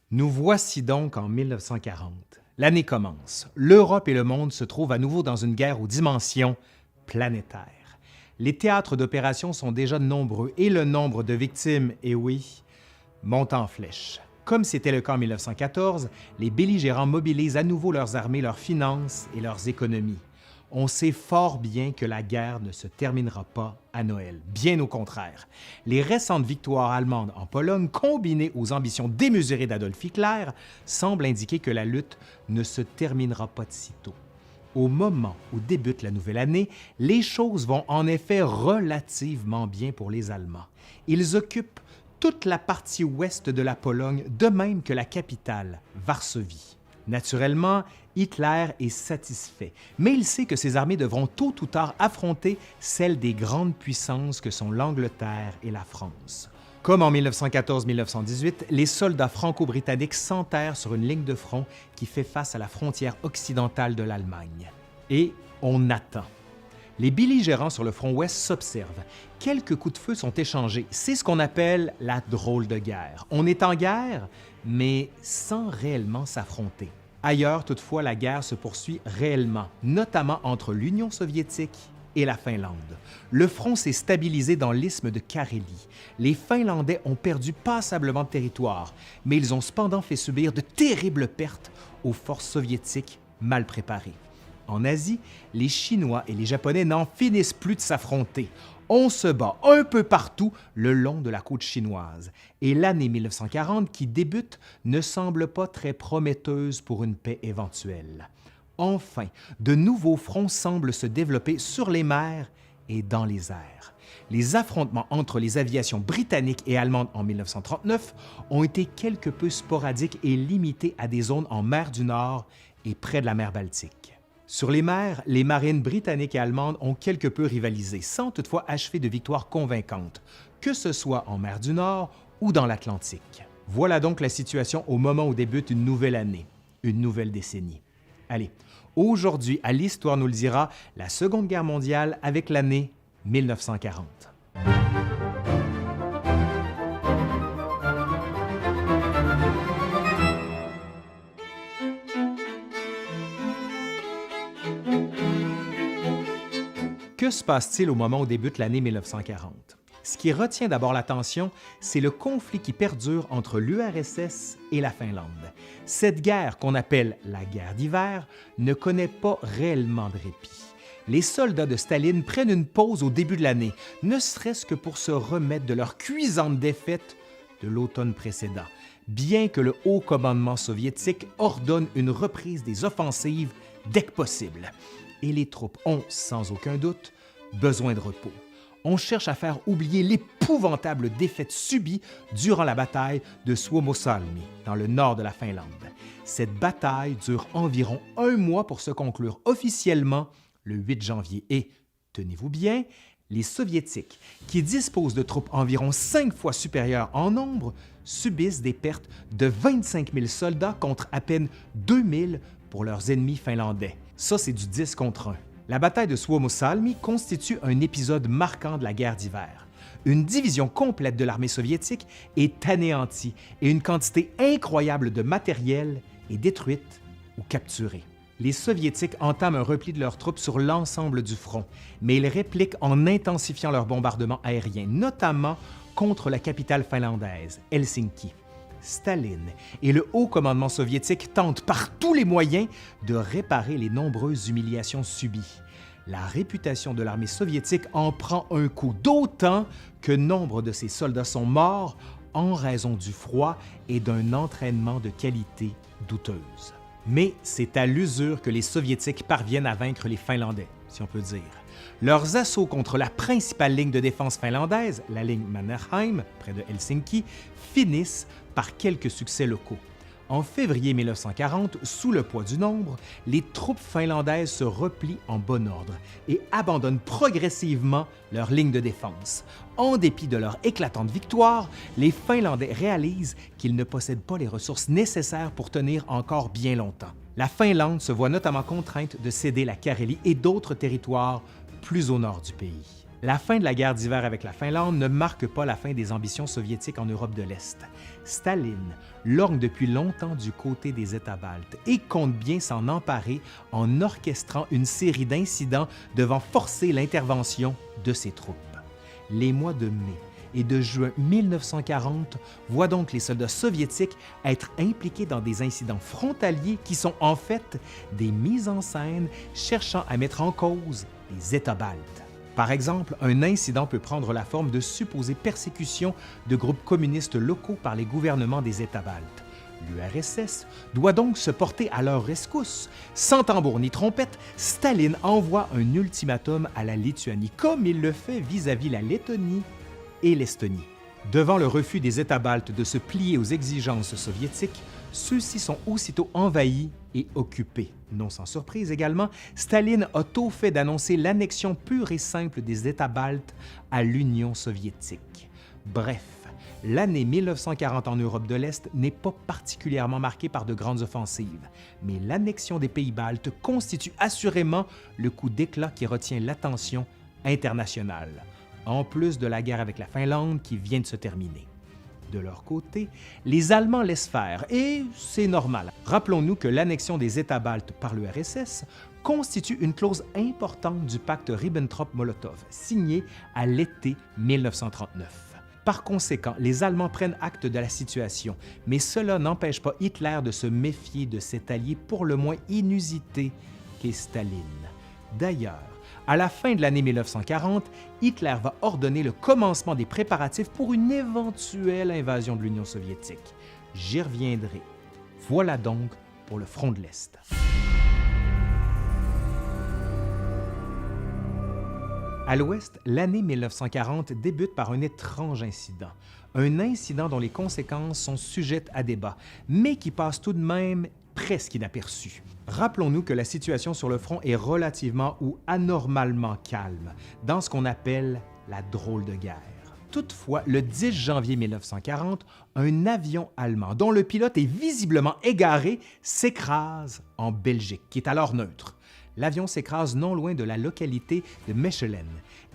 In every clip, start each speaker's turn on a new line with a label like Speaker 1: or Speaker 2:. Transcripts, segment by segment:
Speaker 1: Nous voici donc en 1940. L'année commence. L'Europe et le monde se trouvent à nouveau dans une guerre aux dimensions planétaires. Les théâtres d'opération sont déjà nombreux et le nombre de victimes, et oui, monte en flèche. Comme c'était le cas en 1914, les belligérants mobilisent à nouveau leurs armées, leurs finances et leurs économies. On sait fort bien que la guerre ne se terminera pas à Noël. Bien au contraire. Les récentes victoires allemandes en Pologne, combinées aux ambitions démesurées d'Adolf Hitler, semblent indiquer que la lutte ne se terminera pas de sitôt. Au moment où débute la nouvelle année, les choses vont en effet relativement bien pour les Allemands. Ils occupent toute la partie ouest de la Pologne, de même que la capitale, Varsovie. Naturellement, Hitler est satisfait, mais il sait que ses armées devront tôt ou tard affronter celles des grandes puissances que sont l'Angleterre et la France. Comme en 1914-1918, les soldats franco-britanniques s'enterrent sur une ligne de front qui fait face à la frontière occidentale de l'Allemagne. Et on attend. Les belligérants sur le front ouest s'observent. Quelques coups de feu sont échangés. C'est ce qu'on appelle la drôle de guerre. On est en guerre, mais sans réellement s'affronter. Ailleurs, toutefois, la guerre se poursuit réellement, notamment entre l'Union soviétique et la Finlande. Le front s'est stabilisé dans l'isthme de Carélie. Les Finlandais ont perdu passablement de territoire, mais ils ont cependant fait subir de terribles pertes aux forces soviétiques mal préparées. En Asie, les Chinois et les Japonais n'en finissent plus de s'affronter. On se bat un peu partout le long de la côte chinoise. Et l'année 1940 qui débute ne semble pas très prometteuse pour une paix éventuelle. Enfin, de nouveaux fronts semblent se développer sur les mers et dans les airs. Les affrontements entre les aviations britanniques et allemandes en 1939 ont été quelque peu sporadiques et limités à des zones en mer du Nord et près de la mer Baltique. Sur les mers, les marines britanniques et allemandes ont quelque peu rivalisé, sans toutefois achever de victoires convaincantes, que ce soit en mer du Nord ou dans l'Atlantique. Voilà donc la situation au moment où débute une nouvelle année, une nouvelle décennie. Allez, aujourd'hui, à l'Histoire nous le dira, la Seconde Guerre mondiale avec l'année 1940. Que se passe-t-il au moment où débute l'année 1940? Ce qui retient d'abord l'attention, c'est le conflit qui perdure entre l'URSS et la Finlande. Cette guerre, qu'on appelle la guerre d'hiver, ne connaît pas réellement de répit. Les soldats de Staline prennent une pause au début de l'année, ne serait-ce que pour se remettre de leur cuisante défaite de l'automne précédent, bien que le haut commandement soviétique ordonne une reprise des offensives dès que possible. Et les troupes ont, sans aucun doute, besoin de repos. On cherche à faire oublier l'épouvantable défaite subie durant la bataille de Suomussalmi, dans le nord de la Finlande. Cette bataille dure environ un mois pour se conclure officiellement le 8 janvier et, tenez-vous bien, les Soviétiques, qui disposent de troupes environ 5 fois supérieures en nombre, subissent des pertes de 25 000 soldats contre à peine 2 000 pour leurs ennemis finlandais. Ça, c'est du 10 contre 1. La bataille de Suomussalmi constitue un épisode marquant de la guerre d'hiver. Une division complète de l'armée soviétique est anéantie et une quantité incroyable de matériel est détruite ou capturée. Les Soviétiques entament un repli de leurs troupes sur l'ensemble du front, mais ils répliquent en intensifiant leurs bombardements aériens, notamment contre la capitale finlandaise, Helsinki. Staline et le haut commandement soviétique tentent par tous les moyens de réparer les nombreuses humiliations subies. La réputation de l'armée soviétique en prend un coup, d'autant que nombre de ses soldats sont morts en raison du froid et d'un entraînement de qualité douteuse. Mais c'est à l'usure que les Soviétiques parviennent à vaincre les Finlandais, si on peut dire. Leurs assauts contre la principale ligne de défense finlandaise, la ligne Mannerheim, près de Helsinki, finissent par quelques succès locaux. En février 1940, sous le poids du nombre, les troupes finlandaises se replient en bon ordre et abandonnent progressivement leur ligne de défense. En dépit de leur éclatante victoire, les Finlandais réalisent qu'ils ne possèdent pas les ressources nécessaires pour tenir encore bien longtemps. La Finlande se voit notamment contrainte de céder la Carélie et d'autres territoires plus au nord du pays. La fin de la guerre d'hiver avec la Finlande ne marque pas la fin des ambitions soviétiques en Europe de l'Est. Staline lorgne depuis longtemps du côté des États baltes et compte bien s'en emparer en orchestrant une série d'incidents devant forcer l'intervention de ses troupes. Les mois de mai et de juin 1940 voient donc les soldats soviétiques être impliqués dans des incidents frontaliers qui sont en fait des mises en scène cherchant à mettre en cause les États baltes. Par exemple, un incident peut prendre la forme de supposées persécutions de groupes communistes locaux par les gouvernements des États baltes. L'URSS doit donc se porter à leur rescousse. Sans tambour ni trompette, Staline envoie un ultimatum à la Lituanie, comme il le fait vis-à-vis la Lettonie et l'Estonie. Devant le refus des États baltes de se plier aux exigences soviétiques, ceux-ci sont aussitôt envahis et occupés. Non sans surprise également, Staline a tôt fait d'annoncer l'annexion pure et simple des États baltes à l'Union soviétique. Bref, l'année 1940 en Europe de l'Est n'est pas particulièrement marquée par de grandes offensives, mais l'annexion des pays baltes constitue assurément le coup d'éclat qui retient l'attention internationale, en plus de la guerre avec la Finlande qui vient de se terminer. De leur côté, les Allemands laissent faire, et c'est normal. Rappelons-nous que l'annexion des États baltes par l'URSS constitue une clause importante du pacte Ribbentrop-Molotov, signé à l'été 1939. Par conséquent, les Allemands prennent acte de la situation, mais cela n'empêche pas Hitler de se méfier de cet allié pour le moins inusité qu'est Staline. D'ailleurs, à la fin de l'année 1940, Hitler va ordonner le commencement des préparatifs pour une éventuelle invasion de l'Union soviétique. J'y reviendrai. Voilà donc pour le front de l'Est. À l'Ouest, l'année 1940 débute par un étrange incident. Un incident dont les conséquences sont sujettes à débat, mais qui passe tout de même presque inaperçu. Rappelons-nous que la situation sur le front est relativement ou anormalement calme, dans ce qu'on appelle la drôle de guerre. Toutefois, le 10 janvier 1940, un avion allemand, dont le pilote est visiblement égaré, s'écrase en Belgique, qui est alors neutre. L'avion s'écrase non loin de la localité de Mechelen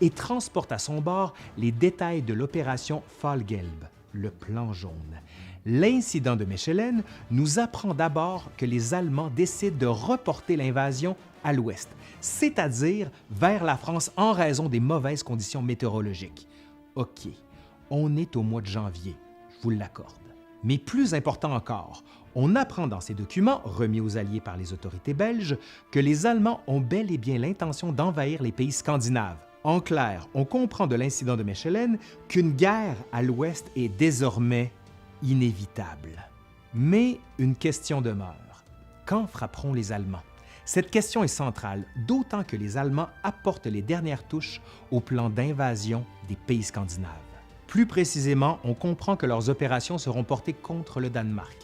Speaker 1: et transporte à son bord les détails de l'opération Fallgelb, le plan jaune. L'incident de Mechelen nous apprend d'abord que les Allemands décident de reporter l'invasion à l'ouest, c'est-à-dire vers la France en raison des mauvaises conditions météorologiques. OK, on est au mois de janvier, je vous l'accorde. Mais plus important encore, on apprend dans ces documents, remis aux Alliés par les autorités belges, que les Allemands ont bel et bien l'intention d'envahir les pays scandinaves. En clair, on comprend de l'incident de Mechelen qu'une guerre à l'ouest est désormais inévitable. Mais une question demeure. Quand frapperont les Allemands? Cette question est centrale, d'autant que les Allemands apportent les dernières touches au plan d'invasion des pays scandinaves. Plus précisément, on comprend que leurs opérations seront portées contre le Danemark,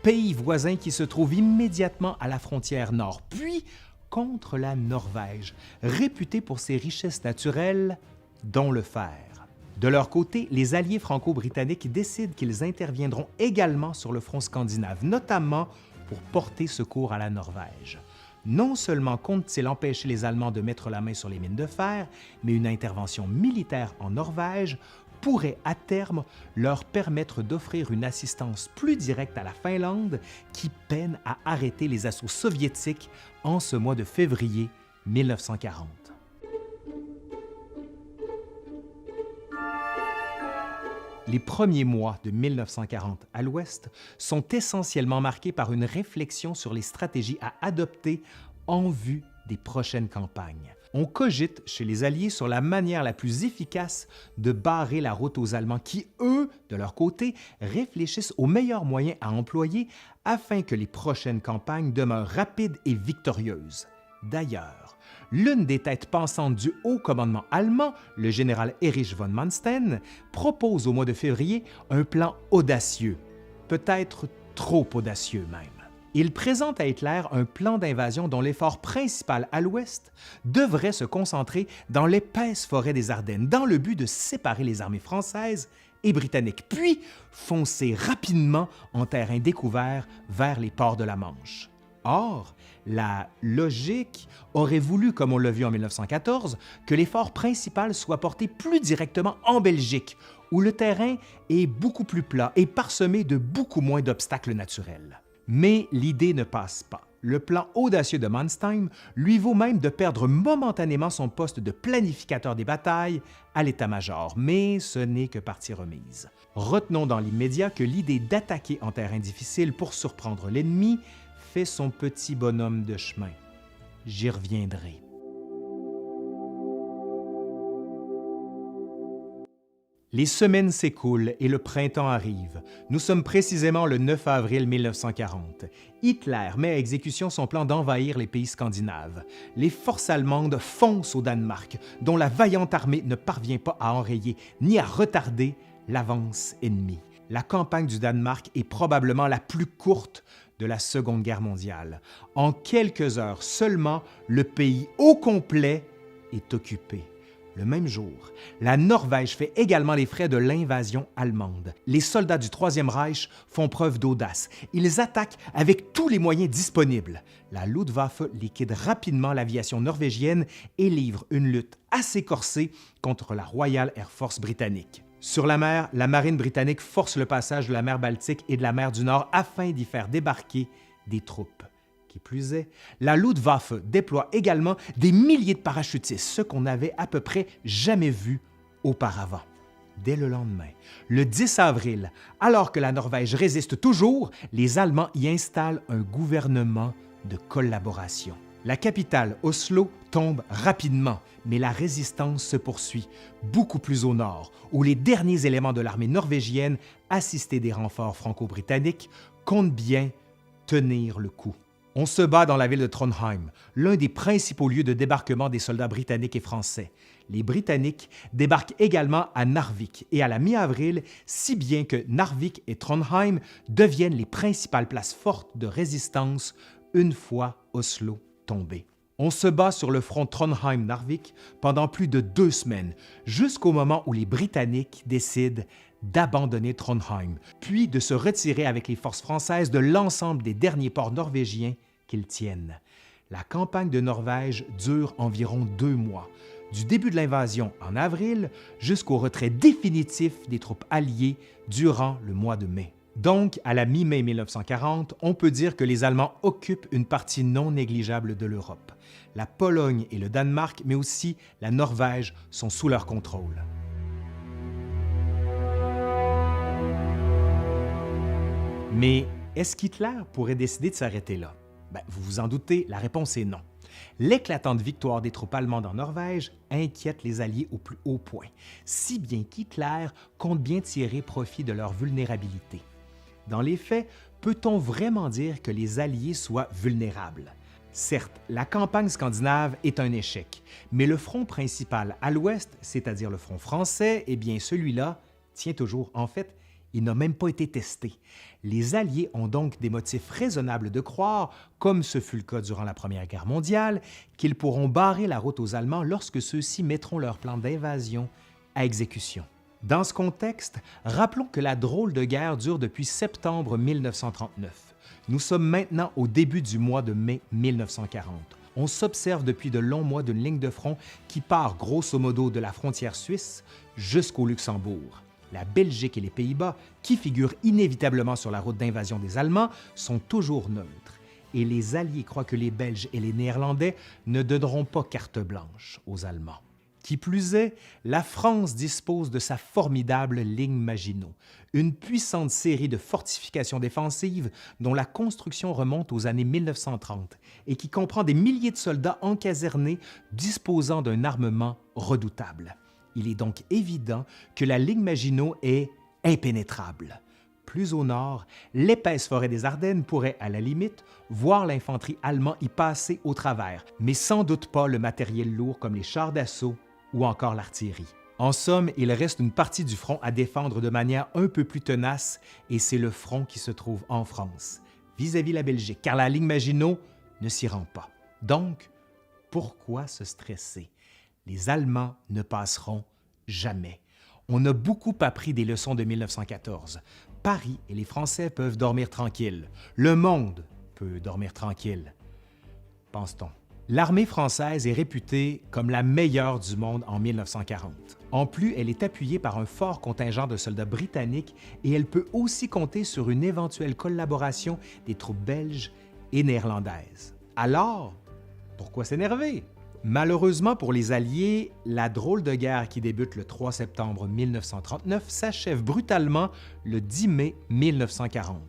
Speaker 1: pays voisin qui se trouve immédiatement à la frontière nord, puis contre la Norvège, réputée pour ses richesses naturelles, dont le fer. De leur côté, les alliés franco-britanniques décident qu'ils interviendront également sur le front scandinave, notamment pour porter secours à la Norvège. Non seulement comptent-ils empêcher les Allemands de mettre la main sur les mines de fer, mais une intervention militaire en Norvège pourrait à terme leur permettre d'offrir une assistance plus directe à la Finlande qui peine à arrêter les assauts soviétiques en ce mois de février 1940. Les premiers mois de 1940 à l'Ouest sont essentiellement marqués par une réflexion sur les stratégies à adopter en vue des prochaines campagnes. On cogite chez les Alliés sur la manière la plus efficace de barrer la route aux Allemands qui, eux, de leur côté, réfléchissent aux meilleurs moyens à employer afin que les prochaines campagnes demeurent rapides et victorieuses. D'ailleurs, l'une des têtes pensantes du haut commandement allemand, le général Erich von Manstein, propose au mois de février un plan audacieux, peut-être trop audacieux même. Il présente à Hitler un plan d'invasion dont l'effort principal à l'ouest devrait se concentrer dans l'épaisse forêt des Ardennes, dans le but de séparer les armées françaises et britanniques, puis foncer rapidement en terrain découvert vers les ports de la Manche. Or, la logique aurait voulu, comme on l'a vu en 1914, que l'effort principal soit porté plus directement en Belgique, où le terrain est beaucoup plus plat et parsemé de beaucoup moins d'obstacles naturels. Mais l'idée ne passe pas. Le plan audacieux de Manstein lui vaut même de perdre momentanément son poste de planificateur des batailles à l'état-major, mais ce n'est que partie remise. Retenons dans l'immédiat que l'idée d'attaquer en terrain difficile pour surprendre l'ennemi fait son petit bonhomme de chemin. J'y reviendrai. Les semaines s'écoulent et le printemps arrive. Nous sommes précisément le 9 avril 1940. Hitler met à exécution son plan d'envahir les pays scandinaves. Les forces allemandes foncent au Danemark, dont la vaillante armée ne parvient pas à enrayer ni à retarder l'avance ennemie. La campagne du Danemark est probablement la plus courte de la Seconde Guerre mondiale. En quelques heures seulement, le pays au complet est occupé. Le même jour, la Norvège fait également les frais de l'invasion allemande. Les soldats du Troisième Reich font preuve d'audace. Ils attaquent avec tous les moyens disponibles. La Luftwaffe liquide rapidement l'aviation norvégienne et livre une lutte assez corsée contre la Royal Air Force britannique. Sur la mer, la marine britannique force le passage de la mer Baltique et de la mer du Nord afin d'y faire débarquer des troupes. Qui plus est, la Luftwaffe déploie également des milliers de parachutistes, ce qu'on n'avait à peu près jamais vu auparavant. Dès le lendemain, le 10 avril, alors que la Norvège résiste toujours, les Allemands y installent un gouvernement de collaboration. La capitale, Oslo, tombe rapidement, mais la résistance se poursuit, beaucoup plus au nord, où les derniers éléments de l'armée norvégienne, assistés des renforts franco-britanniques, comptent bien tenir le coup. On se bat dans la ville de Trondheim, l'un des principaux lieux de débarquement des soldats britanniques et français. Les Britanniques débarquent également à Narvik et à la mi-avril, si bien que Narvik et Trondheim deviennent les principales places fortes de résistance une fois Oslo tombé. On se bat sur le front Trondheim-Narvik pendant plus de 2 semaines, jusqu'au moment où les Britanniques décident d'abandonner Trondheim, puis de se retirer avec les forces françaises de l'ensemble des derniers ports norvégiens qu'ils tiennent. La campagne de Norvège dure environ 2 mois, du début de l'invasion en avril jusqu'au retrait définitif des troupes alliées durant le mois de mai. Donc, à la mi-mai 1940, on peut dire que les Allemands occupent une partie non négligeable de l'Europe. La Pologne et le Danemark, mais aussi la Norvège, sont sous leur contrôle. Mais est-ce qu'Hitler pourrait décider de s'arrêter là? Vous vous en doutez, la réponse est non. L'éclatante victoire des troupes allemandes en Norvège inquiète les Alliés au plus haut point, si bien qu'Hitler compte bien tirer profit de leur vulnérabilité. Dans les faits, peut-on vraiment dire que les Alliés soient vulnérables? Certes, la campagne scandinave est un échec, mais le front principal à l'ouest, c'est-à-dire le front français, eh bien celui-là tient toujours. En fait, il n'a même pas été testé. Les Alliés ont donc des motifs raisonnables de croire, comme ce fut le cas durant la Première Guerre mondiale, qu'ils pourront barrer la route aux Allemands lorsque ceux-ci mettront leur plan d'invasion à exécution. Dans ce contexte, rappelons que la drôle de guerre dure depuis septembre 1939. Nous sommes maintenant au début du mois de mai 1940. On s'observe depuis de longs mois d'une ligne de front qui part grosso modo de la frontière suisse jusqu'au Luxembourg. La Belgique et les Pays-Bas, qui figurent inévitablement sur la route d'invasion des Allemands, sont toujours neutres. Et les Alliés croient que les Belges et les Néerlandais ne donneront pas carte blanche aux Allemands. Qui plus est, la France dispose de sa formidable ligne Maginot, une puissante série de fortifications défensives dont la construction remonte aux années 1930 et qui comprend des milliers de soldats encasernés disposant d'un armement redoutable. Il est donc évident que la ligne Maginot est impénétrable. Plus au nord, l'épaisse forêt des Ardennes pourrait, à la limite, voir l'infanterie allemande y passer au travers, mais sans doute pas le matériel lourd comme les chars d'assaut ou encore l'artillerie. En somme, il reste une partie du front à défendre de manière un peu plus tenace, et c'est le front qui se trouve en France, vis-à-vis la Belgique, car la ligne Maginot ne s'y rend pas. Donc, pourquoi se stresser? Les Allemands ne passeront jamais. On a beaucoup appris des leçons de 1914. Paris et les Français peuvent dormir tranquilles. Le monde peut dormir tranquille, pense-t-on. L'armée française est réputée comme la meilleure du monde en 1940. En plus, elle est appuyée par un fort contingent de soldats britanniques et elle peut aussi compter sur une éventuelle collaboration des troupes belges et néerlandaises. Alors, pourquoi s'énerver? Malheureusement pour les Alliés, la drôle de guerre qui débute le 3 septembre 1939 s'achève brutalement le 10 mai 1940.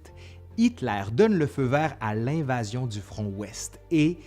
Speaker 1: Hitler donne le feu vert à l'invasion du front ouest et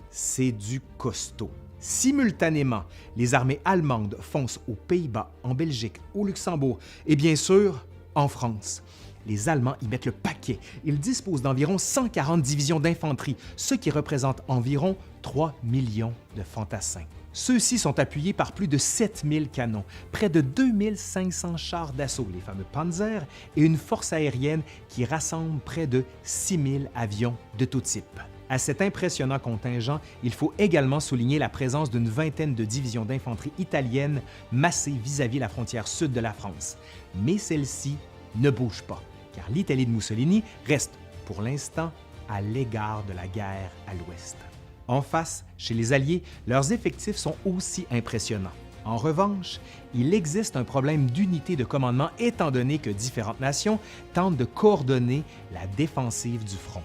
Speaker 1: c'est du costaud. Simultanément, les armées allemandes foncent aux Pays-Bas, en Belgique, au Luxembourg et bien sûr en France. Les Allemands y mettent le paquet. Ils disposent d'environ 140 divisions d'infanterie, ce qui représente environ 3 millions de fantassins. Ceux-ci sont appuyés par plus de 7000 canons, près de 2500 chars d'assaut, les fameux Panzer, et une force aérienne qui rassemble près de 6000 avions de tout type. À cet impressionnant contingent, il faut également souligner la présence d'une vingtaine de divisions d'infanterie italiennes massées vis-à-vis la frontière sud de la France. Mais celle-ci ne bouge pas, car l'Italie de Mussolini reste, pour l'instant, à l'égard de la guerre à l'ouest. En face, chez les Alliés, leurs effectifs sont aussi impressionnants. En revanche, il existe un problème d'unité de commandement étant donné que différentes nations tentent de coordonner la défensive du front.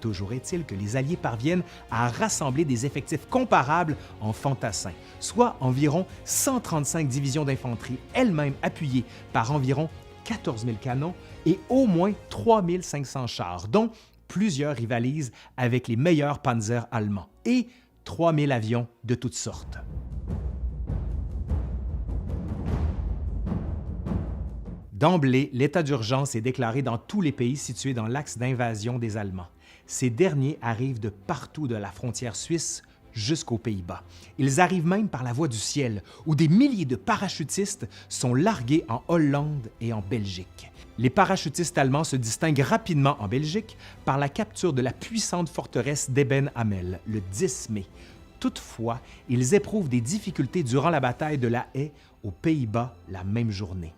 Speaker 1: Toujours est-il que les Alliés parviennent à rassembler des effectifs comparables en fantassins, soit environ 135 divisions d'infanterie, elles-mêmes appuyées par environ 14 000 canons et au moins 3 500 chars, dont plusieurs rivalisent avec les meilleurs panzers allemands, et 3 000 avions de toutes sortes. D'emblée, l'état d'urgence est déclaré dans tous les pays situés dans l'axe d'invasion des Allemands. Ces derniers arrivent de partout de la frontière suisse jusqu'aux Pays-Bas. Ils arrivent même par la voie du ciel, où des milliers de parachutistes sont largués en Hollande et en Belgique. Les parachutistes allemands se distinguent rapidement en Belgique par la capture de la puissante forteresse d'Eben-Hamel le 10 mai. Toutefois, ils éprouvent des difficultés durant la bataille de la Haye aux Pays-Bas la même journée.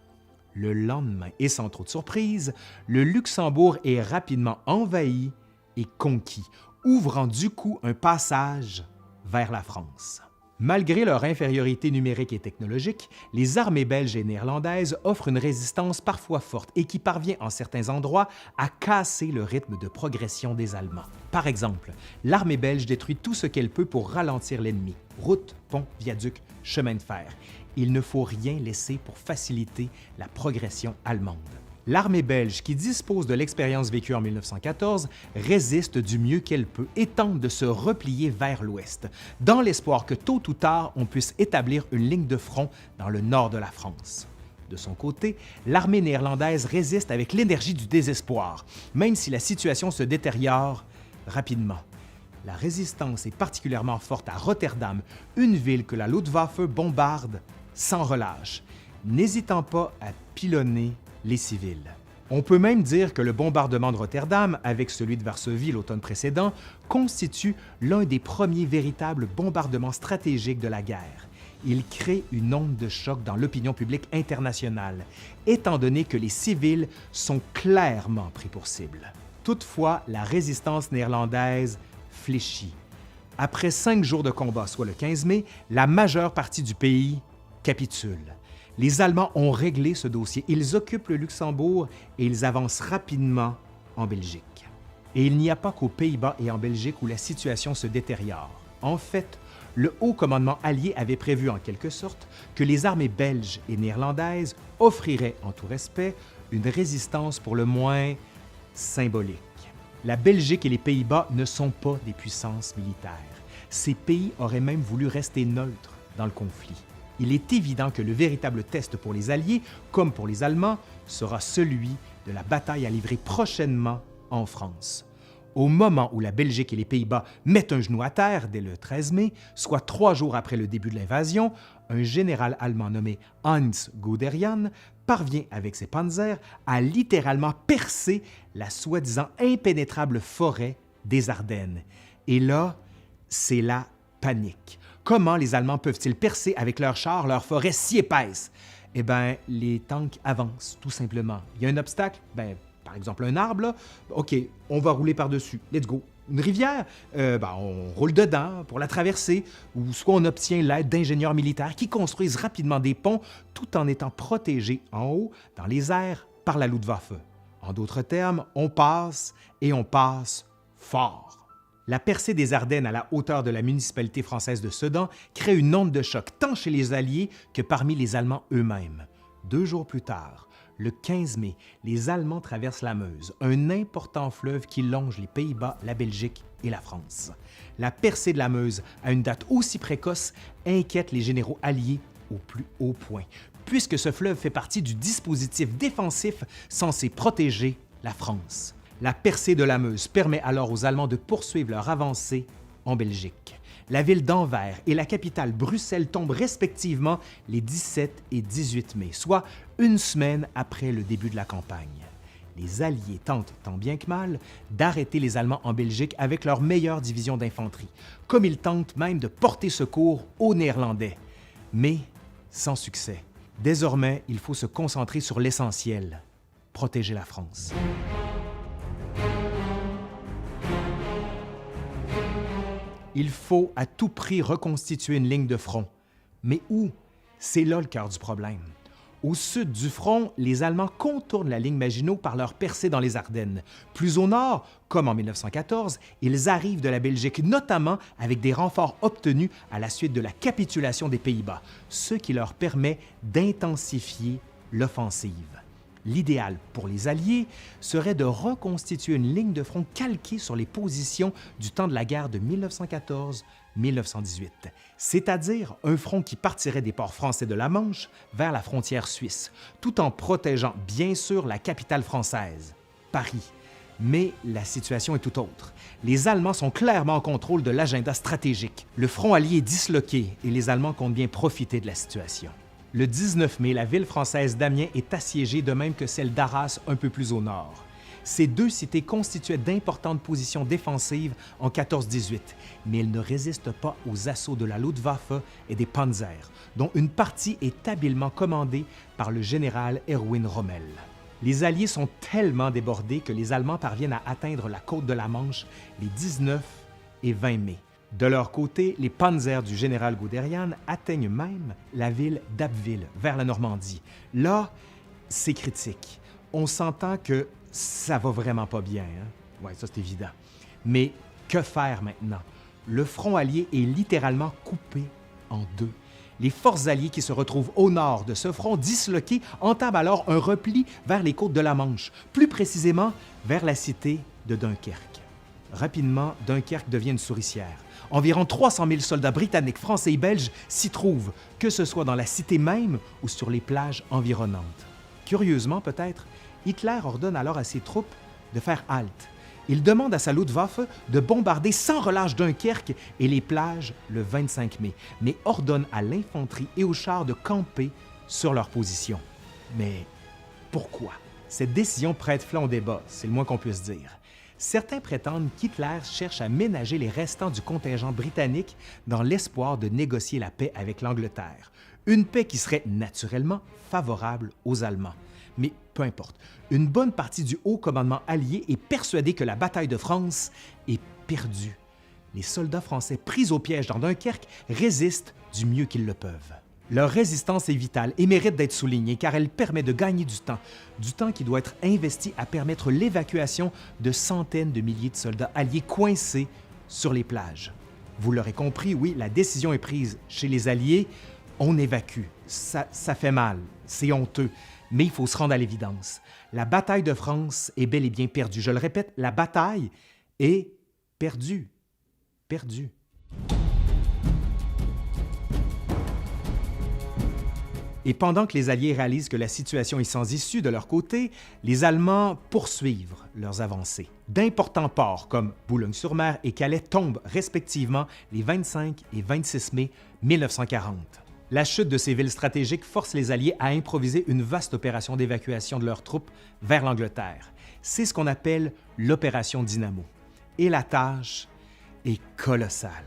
Speaker 1: Le lendemain, et sans trop de surprise, le Luxembourg est rapidement envahi et conquis, ouvrant du coup un passage vers la France. Malgré leur infériorité numérique et technologique, les armées belges et néerlandaises offrent une résistance parfois forte et qui parvient en certains endroits à casser le rythme de progression des Allemands. Par exemple, l'armée belge détruit tout ce qu'elle peut pour ralentir l'ennemi: routes, ponts, viaducs, chemins de fer. Il ne faut rien laisser pour faciliter la progression allemande. L'armée belge, qui dispose de l'expérience vécue en 1914, résiste du mieux qu'elle peut et tente de se replier vers l'ouest, dans l'espoir que tôt ou tard on puisse établir une ligne de front dans le nord de la France. De son côté, l'armée néerlandaise résiste avec l'énergie du désespoir, même si la situation se détériore rapidement. La résistance est particulièrement forte à Rotterdam, une ville que la Luftwaffe bombarde sans relâche, n'hésitant pas à pilonner les civils. On peut même dire que le bombardement de Rotterdam, avec celui de Varsovie l'automne précédent, constitue l'un des premiers véritables bombardements stratégiques de la guerre. Il crée une onde de choc dans l'opinion publique internationale, étant donné que les civils sont clairement pris pour cible. Toutefois, la résistance néerlandaise fléchit. Après 5 jours de combat, soit le 15 mai, la majeure partie du pays capitule. Les Allemands ont réglé ce dossier. Ils occupent le Luxembourg et ils avancent rapidement en Belgique. Et il n'y a pas qu'aux Pays-Bas et en Belgique où la situation se détériore. En fait, le haut commandement allié avait prévu en quelque sorte que les armées belges et néerlandaises offriraient, en tout respect, une résistance pour le moins symbolique. La Belgique et les Pays-Bas ne sont pas des puissances militaires. Ces pays auraient même voulu rester neutres dans le conflit. Il est évident que le véritable test pour les Alliés, comme pour les Allemands, sera celui de la bataille à livrer prochainement en France. Au moment où la Belgique et les Pays-Bas mettent un genou à terre dès le 13 mai, soit 3 jours après le début de l'invasion, un général allemand nommé Heinz Guderian parvient avec ses panzers à littéralement percer la soi-disant impénétrable forêt des Ardennes. Et là, c'est la panique. Comment les Allemands peuvent-ils percer avec leurs chars leur forêt si épaisse? Eh bien, les tanks avancent, tout simplement. Il y a un obstacle? Bien, par exemple un arbre, là, OK, on va rouler par-dessus, let's go. Une rivière, on roule dedans pour la traverser, ou soit on obtient l'aide d'ingénieurs militaires qui construisent rapidement des ponts tout en étant protégés en haut, dans les airs, par la Luftwaffe. En d'autres termes, on passe et on passe fort. La percée des Ardennes à la hauteur de la municipalité française de Sedan crée une onde de choc tant chez les Alliés que parmi les Allemands eux-mêmes. 2 jours plus tard, le 15 mai, les Allemands traversent la Meuse, un important fleuve qui longe les Pays-Bas, la Belgique et la France. La percée de la Meuse, à une date aussi précoce, inquiète les généraux alliés au plus haut point, puisque ce fleuve fait partie du dispositif défensif censé protéger la France. La percée de la Meuse permet alors aux Allemands de poursuivre leur avancée en Belgique. La ville d'Anvers et la capitale Bruxelles tombent respectivement les 17 et 18 mai, soit une semaine après le début de la campagne. Les Alliés tentent, tant bien que mal, d'arrêter les Allemands en Belgique avec leur meilleure division d'infanterie, comme ils tentent même de porter secours aux Néerlandais. Mais sans succès. Désormais, il faut se concentrer sur l'essentiel, protéger la France. Il faut à tout prix reconstituer une ligne de front. Mais où? C'est là le cœur du problème. Au sud du front, les Allemands contournent la ligne Maginot par leur percée dans les Ardennes. Plus au nord, comme en 1914, ils arrivent de la Belgique, notamment avec des renforts obtenus à la suite de la capitulation des Pays-Bas, ce qui leur permet d'intensifier l'offensive. L'idéal pour les Alliés serait de reconstituer une ligne de front calquée sur les positions du temps de la guerre de 1914-1918, c'est-à-dire un front qui partirait des ports français de la Manche vers la frontière suisse, tout en protégeant bien sûr la capitale française, Paris. Mais la situation est tout autre. Les Allemands sont clairement en contrôle de l'agenda stratégique. Le front allié est disloqué et les Allemands comptent bien profiter de la situation. Le 19 mai, la ville française d'Amiens est assiégée, de même que celle d'Arras un peu plus au nord. Ces 2 cités constituaient d'importantes positions défensives en 14-18, mais elles ne résistent pas aux assauts de la Luftwaffe et des Panzers, dont une partie est habilement commandée par le général Erwin Rommel. Les Alliés sont tellement débordés que les Allemands parviennent à atteindre la côte de la Manche les 19 et 20 mai. De leur côté, les panzers du général Guderian atteignent même la ville d'Abbeville, vers la Normandie. Là, c'est critique. On s'entend que ça va vraiment pas bien, hein? Oui, ça c'est évident. Mais que faire maintenant? Le front allié est littéralement coupé en 2. Les forces alliées qui se retrouvent au nord de ce front disloqué entament alors un repli vers les côtes de la Manche, plus précisément vers la cité de Dunkerque. Rapidement, Dunkerque devient une souricière. Environ 300 000 soldats britanniques, français et belges s'y trouvent, que ce soit dans la cité même ou sur les plages environnantes. Curieusement peut-être, Hitler ordonne alors à ses troupes de faire halte. Il demande à sa Luftwaffe de bombarder sans relâche Dunkerque et les plages le 25 mai, mais ordonne à l'infanterie et aux chars de camper sur leur position. Mais pourquoi? Cette décision prête flanc au débat, c'est le moins qu'on puisse dire. Certains prétendent qu'Hitler cherche à ménager les restants du contingent britannique dans l'espoir de négocier la paix avec l'Angleterre. Une paix qui serait naturellement favorable aux Allemands. Mais peu importe, une bonne partie du haut commandement allié est persuadée que la bataille de France est perdue. Les soldats français pris au piège dans Dunkerque résistent du mieux qu'ils le peuvent. Leur résistance est vitale et mérite d'être soulignée car elle permet de gagner du temps qui doit être investi à permettre l'évacuation de centaines de milliers de soldats alliés coincés sur les plages. Vous l'aurez compris, oui, la décision est prise chez les Alliés, on évacue. Ça fait mal, c'est honteux, mais il faut se rendre à l'évidence. La bataille de France est bel et bien perdue. Je le répète, la bataille est perdue. Perdue. Et pendant que les Alliés réalisent que la situation est sans issue de leur côté, les Allemands poursuivent leurs avancées. D'importants ports comme Boulogne-sur-Mer et Calais tombent respectivement les 25 et 26 mai 1940. La chute de ces villes stratégiques force les Alliés à improviser une vaste opération d'évacuation de leurs troupes vers l'Angleterre. C'est ce qu'on appelle l'opération Dynamo. Et la tâche est colossale.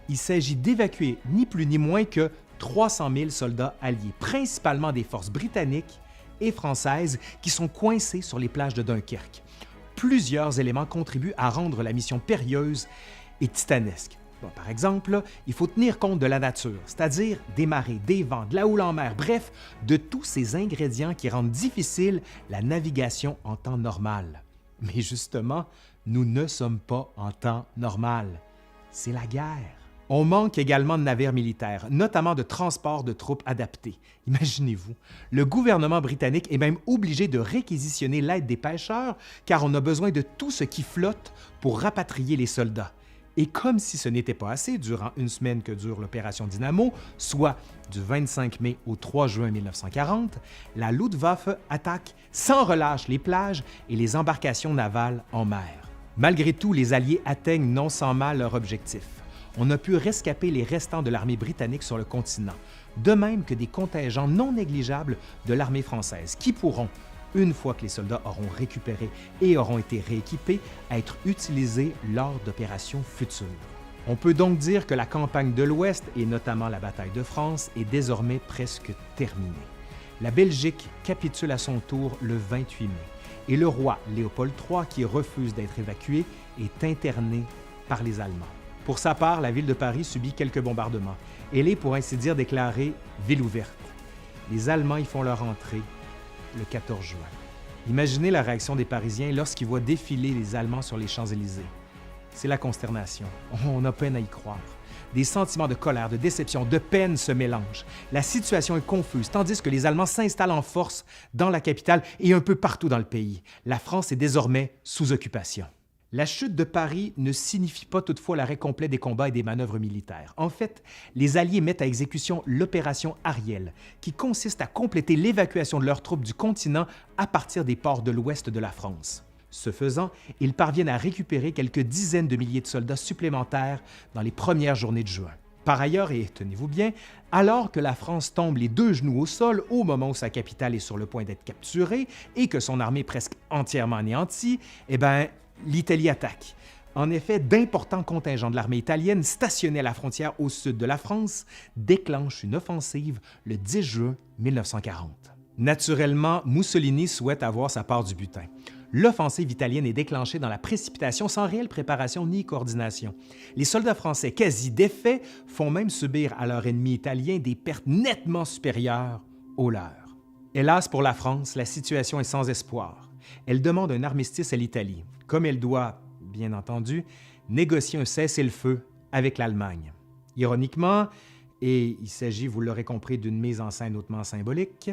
Speaker 1: Il s'agit d'évacuer ni plus ni moins que 300 000 soldats alliés, principalement des forces britanniques et françaises qui sont coincés sur les plages de Dunkerque. Plusieurs éléments contribuent à rendre la mission périlleuse et titanesque. Bon, par exemple, il faut tenir compte de la nature, c'est-à-dire des marées, des vents, de la houle en mer, bref, de tous ces ingrédients qui rendent difficile la navigation en temps normal. Mais justement, nous ne sommes pas en temps normal. C'est la guerre. On manque également de navires militaires, notamment de transport de troupes adaptés. Imaginez-vous, le gouvernement britannique est même obligé de réquisitionner l'aide des pêcheurs car on a besoin de tout ce qui flotte pour rapatrier les soldats. Et comme si ce n'était pas assez, durant une semaine que dure l'opération Dynamo, soit du 25 mai au 3 juin 1940, la Luftwaffe attaque sans relâche les plages et les embarcations navales en mer. Malgré tout, les Alliés atteignent non sans mal leur objectif. On a pu rescaper les restants de l'armée britannique sur le continent, de même que des contingents non négligeables de l'armée française qui pourront, une fois que les soldats auront récupéré et auront été rééquipés, être utilisés lors d'opérations futures. On peut donc dire que la campagne de l'Ouest, et notamment la bataille de France, est désormais presque terminée. La Belgique capitule à son tour le 28 mai, et le roi Léopold III, qui refuse d'être évacué, est interné par les Allemands. Pour sa part, la ville de Paris subit quelques bombardements. Elle est, pour ainsi dire, déclarée ville ouverte. Les Allemands y font leur entrée le 14 juin. Imaginez la réaction des Parisiens lorsqu'ils voient défiler les Allemands sur les Champs-Élysées. C'est la consternation. On a peine à y croire. Des sentiments de colère, de déception, de peine se mélangent. La situation est confuse, tandis que les Allemands s'installent en force dans la capitale et un peu partout dans le pays. La France est désormais sous occupation. La chute de Paris ne signifie pas toutefois l'arrêt complet des combats et des manœuvres militaires. En fait, les Alliés mettent à exécution l'opération Ariel, qui consiste à compléter l'évacuation de leurs troupes du continent à partir des ports de l'ouest de la France. Ce faisant, ils parviennent à récupérer quelques dizaines de milliers de soldats supplémentaires dans les premières journées de juin. Par ailleurs, et tenez-vous bien, alors que la France tombe les deux genoux au sol au moment où sa capitale est sur le point d'être capturée et que son armée est presque entièrement anéantie, l'Italie attaque. En effet, d'importants contingents de l'armée italienne stationnés à la frontière au sud de la France déclenchent une offensive le 10 juin 1940. Naturellement, Mussolini souhaite avoir sa part du butin. L'offensive italienne est déclenchée dans la précipitation sans réelle préparation ni coordination. Les soldats français, quasi défaits, font même subir à leur ennemi italien des pertes nettement supérieures aux leurs. Hélas pour la France, la situation est sans espoir. Elle demande un armistice à l'Italie, comme elle doit, bien entendu, négocier un cessez-le-feu avec l'Allemagne. Ironiquement, et il s'agit, vous l'aurez compris, d'une mise en scène hautement symbolique,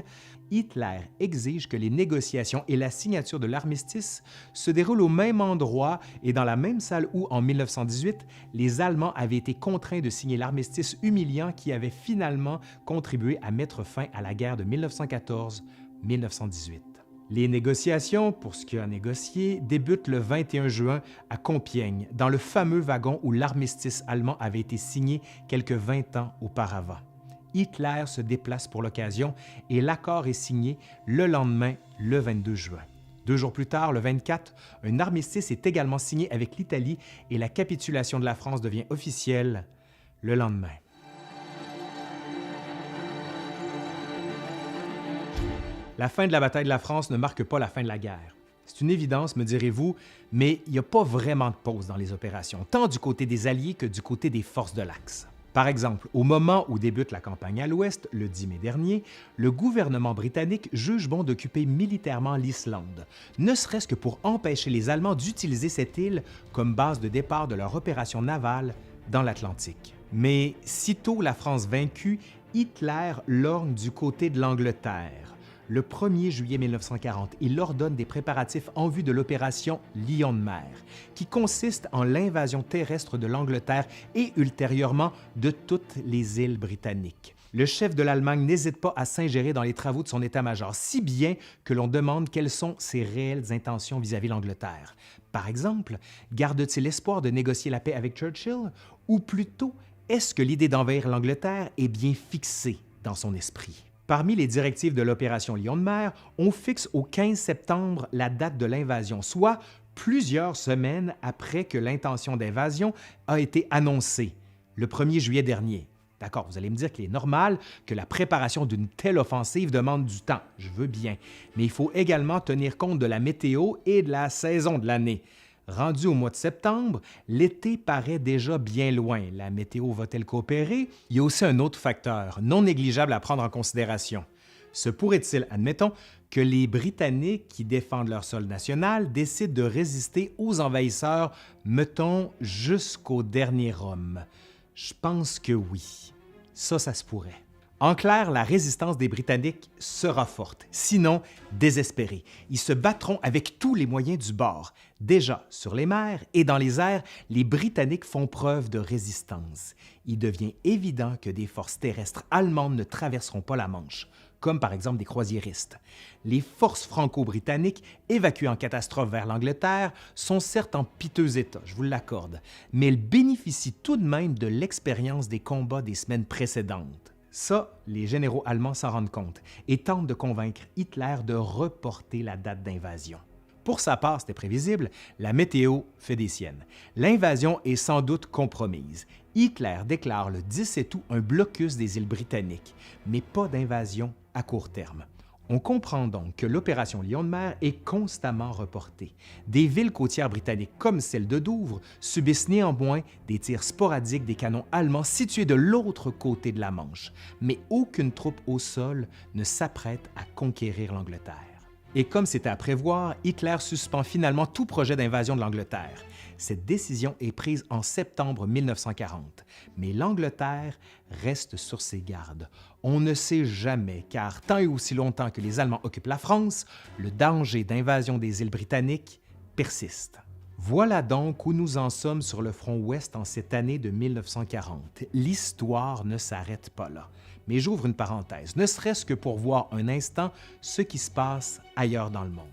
Speaker 1: Hitler exige que les négociations et la signature de l'armistice se déroulent au même endroit et dans la même salle où, en 1918, les Allemands avaient été contraints de signer l'armistice humiliant qui avait finalement contribué à mettre fin à la guerre de 1914-1918. Les négociations, pour ce qui a négocié, débutent le 21 juin à Compiègne, dans le fameux wagon où l'armistice allemand avait été signé quelques 20 ans auparavant. Hitler se déplace pour l'occasion et l'accord est signé le lendemain, le 22 juin. 2 jours plus tard, le 24, un armistice est également signé avec l'Italie et la capitulation de la France devient officielle le lendemain. La fin de la bataille de la France ne marque pas la fin de la guerre. C'est une évidence, me direz-vous, mais il n'y a pas vraiment de pause dans les opérations, tant du côté des Alliés que du côté des forces de l'Axe. Par exemple, au moment où débute la campagne à l'Ouest, le 10 mai dernier, le gouvernement britannique juge bon d'occuper militairement l'Islande, ne serait-ce que pour empêcher les Allemands d'utiliser cette île comme base de départ de leur opération navale dans l'Atlantique. Mais sitôt la France vaincue, Hitler lorgne du côté de l'Angleterre. Le 1er juillet 1940, il ordonne des préparatifs en vue de l'opération Lion de mer, qui consiste en l'invasion terrestre de l'Angleterre et ultérieurement de toutes les îles britanniques. Le chef de l'Allemagne n'hésite pas à s'ingérer dans les travaux de son état-major, si bien que l'on demande quelles sont ses réelles intentions vis-à-vis de l'Angleterre. Par exemple, garde-t-il espoir de négocier la paix avec Churchill? Ou plutôt, est-ce que l'idée d'envahir l'Angleterre est bien fixée dans son esprit? Parmi les directives de l'opération Lion de mer, on fixe au 15 septembre la date de l'invasion, soit plusieurs semaines après que l'intention d'invasion a été annoncée, le 1er juillet dernier. D'accord, vous allez me dire qu'il est normal que la préparation d'une telle offensive demande du temps, je veux bien, mais il faut également tenir compte de la météo et de la saison de l'année. Rendu au mois de septembre, l'été paraît déjà bien loin. La météo va-t-elle coopérer? Il y a aussi un autre facteur, non négligeable à prendre en considération. Se pourrait-il, admettons, que les Britanniques qui défendent leur sol national décident de résister aux envahisseurs, mettons, jusqu'au dernier homme? Je pense que oui. Ça se pourrait. En clair, la résistance des Britanniques sera forte, sinon désespérée. Ils se battront avec tous les moyens du bord. Déjà, sur les mers et dans les airs, les Britanniques font preuve de résistance. Il devient évident que des forces terrestres allemandes ne traverseront pas la Manche, comme par exemple des croisiéristes. Les forces franco-britanniques, évacuées en catastrophe vers l'Angleterre, sont certes en piteux état, je vous l'accorde, mais elles bénéficient tout de même de l'expérience des combats des semaines précédentes. Ça, les généraux allemands s'en rendent compte et tentent de convaincre Hitler de reporter la date d'invasion. Pour sa part, c'était prévisible, la météo fait des siennes. L'invasion est sans doute compromise. Hitler déclare le 17 août un blocus des îles britanniques, mais pas d'invasion à court terme. On comprend donc que l'opération Lion de mer est constamment reportée. Des villes côtières britanniques comme celle de Douvres subissent néanmoins des tirs sporadiques des canons allemands situés de l'autre côté de la Manche, mais aucune troupe au sol ne s'apprête à conquérir l'Angleterre. Et comme c'était à prévoir, Hitler suspend finalement tout projet d'invasion de l'Angleterre. Cette décision est prise en septembre 1940, mais l'Angleterre reste sur ses gardes. On ne sait jamais, car tant et aussi longtemps que les Allemands occupent la France, le danger d'invasion des îles britanniques persiste. Voilà donc où nous en sommes sur le front ouest en cette année de 1940. L'histoire ne s'arrête pas là. Mais j'ouvre une parenthèse, ne serait-ce que pour voir un instant ce qui se passe ailleurs dans le monde.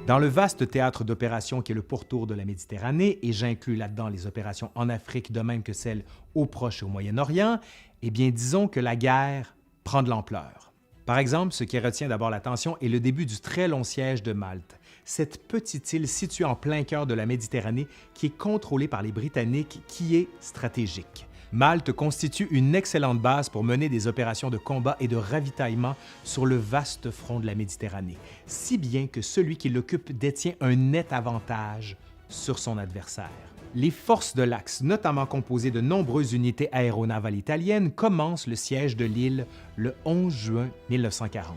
Speaker 1: Dans le vaste théâtre d'opérations qui est le pourtour de la Méditerranée, et j'inclus là-dedans les opérations en Afrique de même que celles au Proche et au Moyen-Orient, eh bien disons que la guerre prend de l'ampleur. Par exemple, ce qui retient d'abord l'attention est le début du très long siège de Malte, cette petite île située en plein cœur de la Méditerranée qui est contrôlée par les Britanniques, qui est stratégique. Malte constitue une excellente base pour mener des opérations de combat et de ravitaillement sur le vaste front de la Méditerranée, si bien que celui qui l'occupe détient un net avantage sur son adversaire. Les forces de l'Axe, notamment composées de nombreuses unités aéronavales italiennes, commencent le siège de l'île le 11 juin 1940.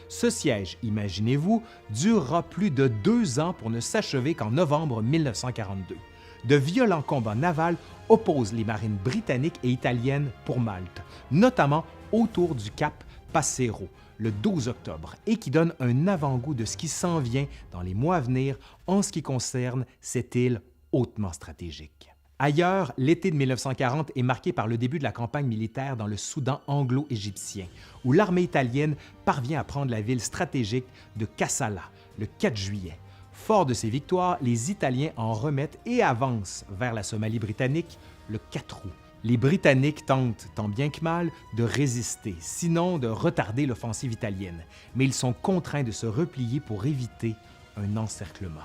Speaker 1: Ce siège, imaginez-vous, durera plus de 2 ans pour ne s'achever qu'en novembre 1942. De violents combats navals opposent les marines britanniques et italiennes pour Malte, notamment autour du cap Passero, le 12 octobre, et qui donne un avant-goût de ce qui s'en vient dans les mois à venir en ce qui concerne cette île hautement stratégique. Ailleurs, l'été de 1940 est marqué par le début de la campagne militaire dans le Soudan anglo-égyptien, où l'armée italienne parvient à prendre la ville stratégique de Kassala le 4 juillet. Fort de ces victoires, les Italiens en remettent et avancent vers la Somalie britannique le 4 août. Les Britanniques tentent, tant bien que mal, de résister, sinon de retarder l'offensive italienne, mais ils sont contraints de se replier pour éviter un encerclement.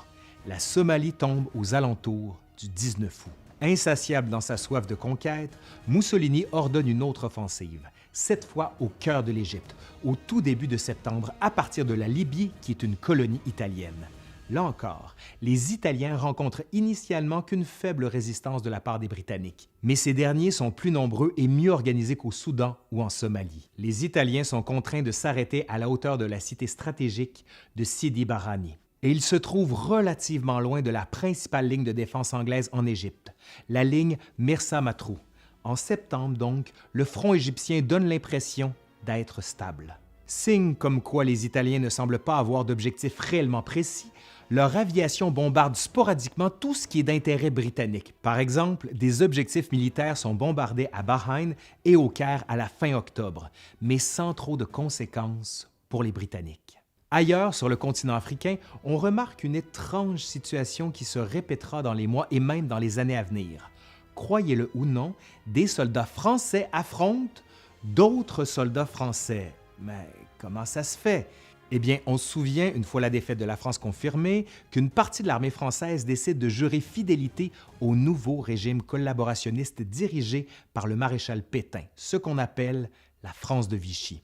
Speaker 1: La Somalie tombe aux alentours du 19 août. Insatiable dans sa soif de conquête, Mussolini ordonne une autre offensive, cette fois au cœur de l'Égypte, au tout début de septembre, à partir de la Libye, qui est une colonie italienne. Là encore, les Italiens rencontrent initialement qu'une faible résistance de la part des Britanniques, mais ces derniers sont plus nombreux et mieux organisés qu'au Soudan ou en Somalie. Les Italiens sont contraints de s'arrêter à la hauteur de la cité stratégique de Sidi Barrani. Et ils se trouvent relativement loin de la principale ligne de défense anglaise en Égypte, la ligne Mirsa Matruh. En septembre donc, le front égyptien donne l'impression d'être stable. Signe comme quoi les Italiens ne semblent pas avoir d'objectif réellement précis, leur aviation bombarde sporadiquement tout ce qui est d'intérêt britannique. Par exemple, des objectifs militaires sont bombardés à Bahreïn et au Caire à la fin octobre, mais sans trop de conséquences pour les Britanniques. Ailleurs, sur le continent africain, on remarque une étrange situation qui se répétera dans les mois et même dans les années à venir. Croyez-le ou non, des soldats français affrontent d'autres soldats français. Mais comment ça se fait? Eh bien, on se souvient, une fois la défaite de la France confirmée, qu'une partie de l'armée française décide de jurer fidélité au nouveau régime collaborationniste dirigé par le maréchal Pétain, ce qu'on appelle la France de Vichy.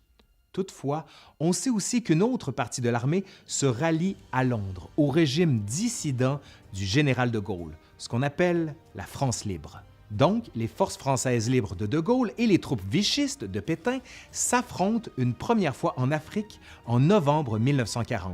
Speaker 1: Toutefois, on sait aussi qu'une autre partie de l'armée se rallie à Londres, au régime dissident du général de Gaulle, ce qu'on appelle la France libre. Donc, les forces françaises libres de Gaulle et les troupes vichistes de Pétain s'affrontent une première fois en Afrique en novembre 1940.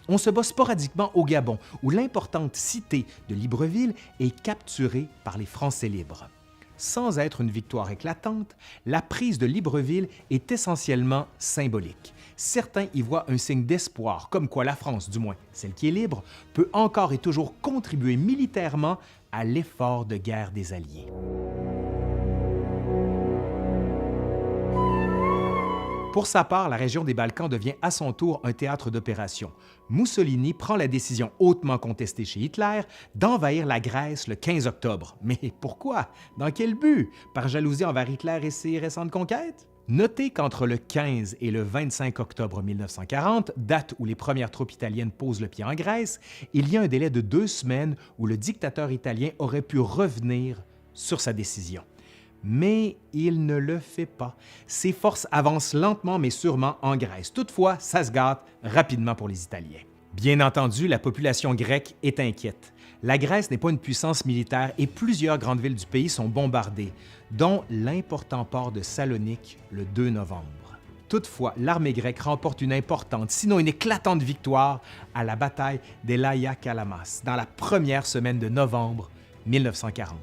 Speaker 1: On se bat sporadiquement au Gabon, où l'importante cité de Libreville est capturée par les Français libres. Sans être une victoire éclatante, la prise de Libreville est essentiellement symbolique. Certains y voient un signe d'espoir, comme quoi la France, du moins celle qui est libre, peut encore et toujours contribuer militairement à l'effort de guerre des Alliés. Pour sa part, la région des Balkans devient à son tour un théâtre d'opération. Mussolini prend la décision hautement contestée chez Hitler d'envahir la Grèce le 15 octobre. Mais pourquoi? Dans quel but? Par jalousie envers Hitler et ses récentes conquêtes? Notez qu'entre le 15 et le 25 octobre 1940, date où les premières troupes italiennes posent le pied en Grèce, il y a un délai de 2 semaines où le dictateur italien aurait pu revenir sur sa décision. Mais il ne le fait pas. Ses forces avancent lentement mais sûrement en Grèce. Toutefois, ça se gâte rapidement pour les Italiens. Bien entendu, la population grecque est inquiète. La Grèce n'est pas une puissance militaire et plusieurs grandes villes du pays sont bombardées, dont l'important port de Salonique le 2 novembre. Toutefois, l'armée grecque remporte une importante, sinon une éclatante victoire à la bataille d'Elaïa Kalamas dans la première semaine de novembre 1940.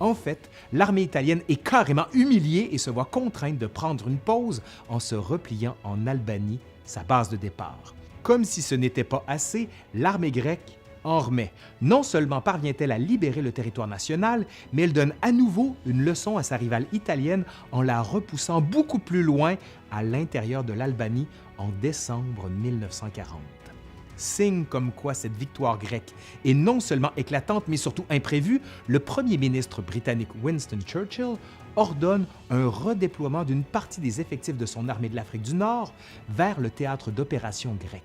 Speaker 1: En fait, l'armée italienne est carrément humiliée et se voit contrainte de prendre une pause en se repliant en Albanie, sa base de départ. Comme si ce n'était pas assez, l'armée grecque en remet. Non seulement parvient-elle à libérer le territoire national, mais elle donne à nouveau une leçon à sa rivale italienne en la repoussant beaucoup plus loin à l'intérieur de l'Albanie en décembre 1940. Signe comme quoi cette victoire grecque est non seulement éclatante, mais surtout imprévue, le premier ministre britannique Winston Churchill ordonne un redéploiement d'une partie des effectifs de son armée de l'Afrique du Nord vers le théâtre d'opérations grecques.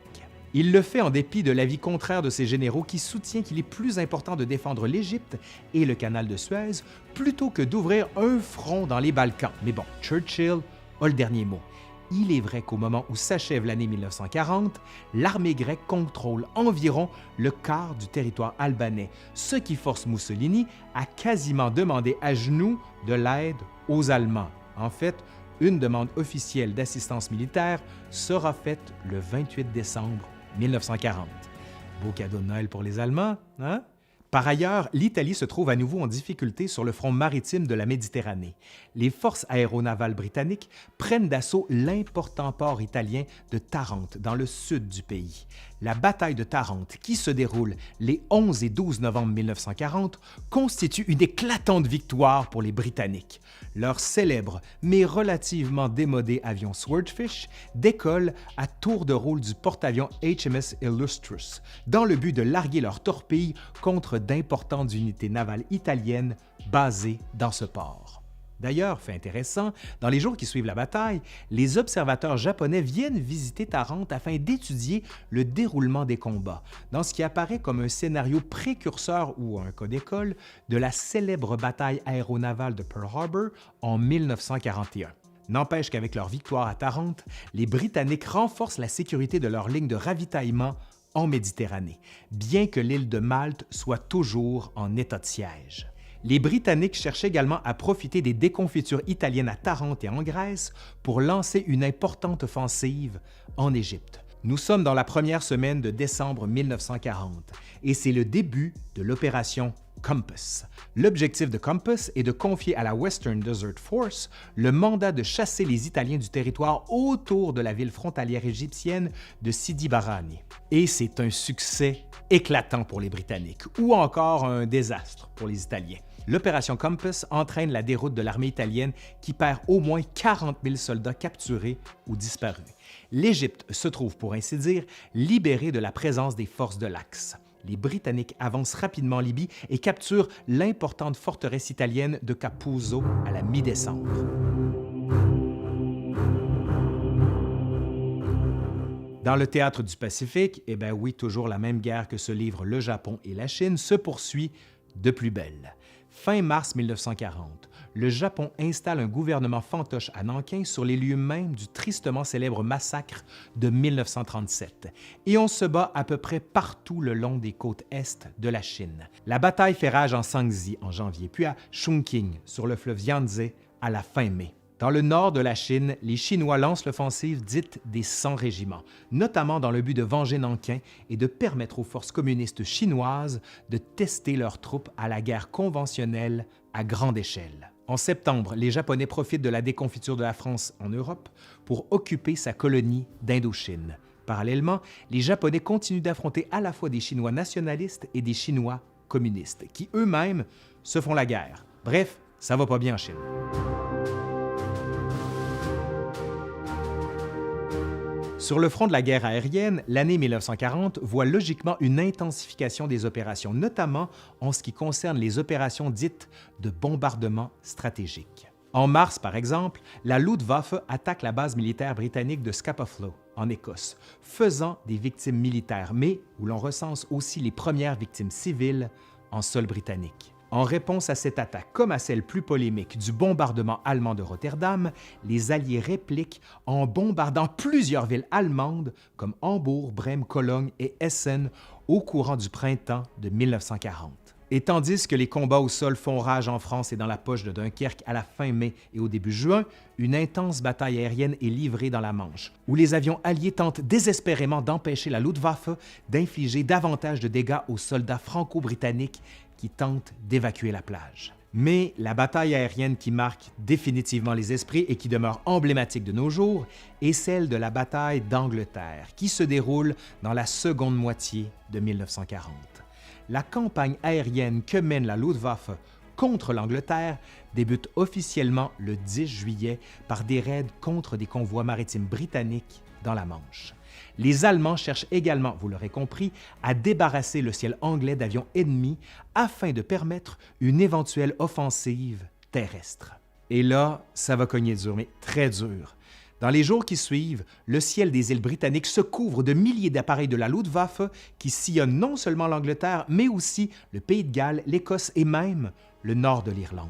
Speaker 1: Il le fait en dépit de l'avis contraire de ses généraux qui soutient qu'il est plus important de défendre l'Égypte et le canal de Suez plutôt que d'ouvrir un front dans les Balkans. Mais bon, Churchill a le dernier mot. Il est vrai qu'au moment où s'achève l'année 1940, l'armée grecque contrôle environ le quart du territoire albanais, ce qui force Mussolini à quasiment demander à genoux de l'aide aux Allemands. En fait, une demande officielle d'assistance militaire sera faite le 28 décembre 1940. Beau cadeau de Noël pour les Allemands, hein? Par ailleurs, l'Italie se trouve à nouveau en difficulté sur le front maritime de la Méditerranée. Les forces aéronavales britanniques prennent d'assaut l'important port italien de Tarente, dans le sud du pays. La bataille de Tarente, qui se déroule les 11 et 12 novembre 1940, constitue une éclatante victoire pour les Britanniques. Leur célèbre mais relativement démodé avion Swordfish décolle à tour de rôle du porte-avions HMS Illustrious, dans le but de larguer leurs torpilles contre d'importantes unités navales italiennes basées dans ce port. D'ailleurs, fait intéressant, dans les jours qui suivent la bataille, les observateurs japonais viennent visiter Tarente afin d'étudier le déroulement des combats, dans ce qui apparaît comme un scénario précurseur ou un cas d'école de la célèbre bataille aéronavale de Pearl Harbor en 1941. N'empêche qu'avec leur victoire à Tarente, les Britanniques renforcent la sécurité de leur ligne de ravitaillement en Méditerranée, bien que l'île de Malte soit toujours en état de siège. Les Britanniques cherchent également à profiter des déconfitures italiennes à Tarente et en Grèce pour lancer une importante offensive en Égypte. Nous sommes dans la première semaine de décembre 1940 et c'est le début de l'opération Compass. L'objectif de Compass est de confier à la Western Desert Force le mandat de chasser les Italiens du territoire autour de la ville frontalière égyptienne de Sidi Barrani. Et c'est un succès éclatant pour les Britanniques, ou encore un désastre pour les Italiens. L'opération Compass entraîne la déroute de l'armée italienne qui perd au moins 40 000 soldats capturés ou disparus. L'Égypte se trouve, pour ainsi dire, libérée de la présence des forces de l'Axe. Les Britanniques avancent rapidement en Libye et capturent l'importante forteresse italienne de Capuzzo à la mi-décembre. Dans le théâtre du Pacifique, eh bien oui, toujours la même guerre que se livrent le Japon et la Chine se poursuit de plus belle. Fin mars 1940, le Japon installe un gouvernement fantoche à Nankin sur les lieux mêmes du tristement célèbre massacre de 1937. Et on se bat à peu près partout le long des côtes est de la Chine. La bataille fait rage en Shaanxi en janvier, puis à Chongqing, sur le fleuve Yangtze, à la fin mai. Dans le nord de la Chine, les Chinois lancent l'offensive dite des 100 régiments, notamment dans le but de venger Nankin et de permettre aux forces communistes chinoises de tester leurs troupes à la guerre conventionnelle à grande échelle. En septembre, les Japonais profitent de la déconfiture de la France en Europe pour occuper sa colonie d'Indochine. Parallèlement, les Japonais continuent d'affronter à la fois des Chinois nationalistes et des Chinois communistes, qui eux-mêmes se font la guerre. Bref, ça va pas bien en Chine. Sur le front de la guerre aérienne, l'année 1940 voit logiquement une intensification des opérations, notamment en ce qui concerne les opérations dites de bombardement stratégique. En mars, par exemple, la Luftwaffe attaque la base militaire britannique de Scapa Flow, en Écosse, faisant des victimes militaires, mais où l'on recense aussi les premières victimes civiles en sol britannique. En réponse à cette attaque, comme à celle plus polémique du bombardement allemand de Rotterdam, les Alliés répliquent en bombardant plusieurs villes allemandes comme Hambourg, Brême, Cologne et Essen au courant du printemps de 1940. Et tandis que les combats au sol font rage en France et dans la poche de Dunkerque à la fin mai et au début juin, une intense bataille aérienne est livrée dans la Manche, où les avions alliés tentent désespérément d'empêcher la Luftwaffe d'infliger davantage de dégâts aux soldats franco-britanniques qui tentent d'évacuer la plage. Mais la bataille aérienne qui marque définitivement les esprits et qui demeure emblématique de nos jours est celle de la bataille d'Angleterre, qui se déroule dans la seconde moitié de 1940. La campagne aérienne que mène la Luftwaffe contre l'Angleterre débute officiellement le 10 juillet par des raids contre des convois maritimes britanniques dans la Manche. Les Allemands cherchent également, vous l'aurez compris, à débarrasser le ciel anglais d'avions ennemis afin de permettre une éventuelle offensive terrestre. Et là, ça va cogner dur, mais très dur. Dans les jours qui suivent, le ciel des îles britanniques se couvre de milliers d'appareils de la Luftwaffe qui sillonnent non seulement l'Angleterre, mais aussi le Pays de Galles, l'Écosse et même le nord de l'Irlande.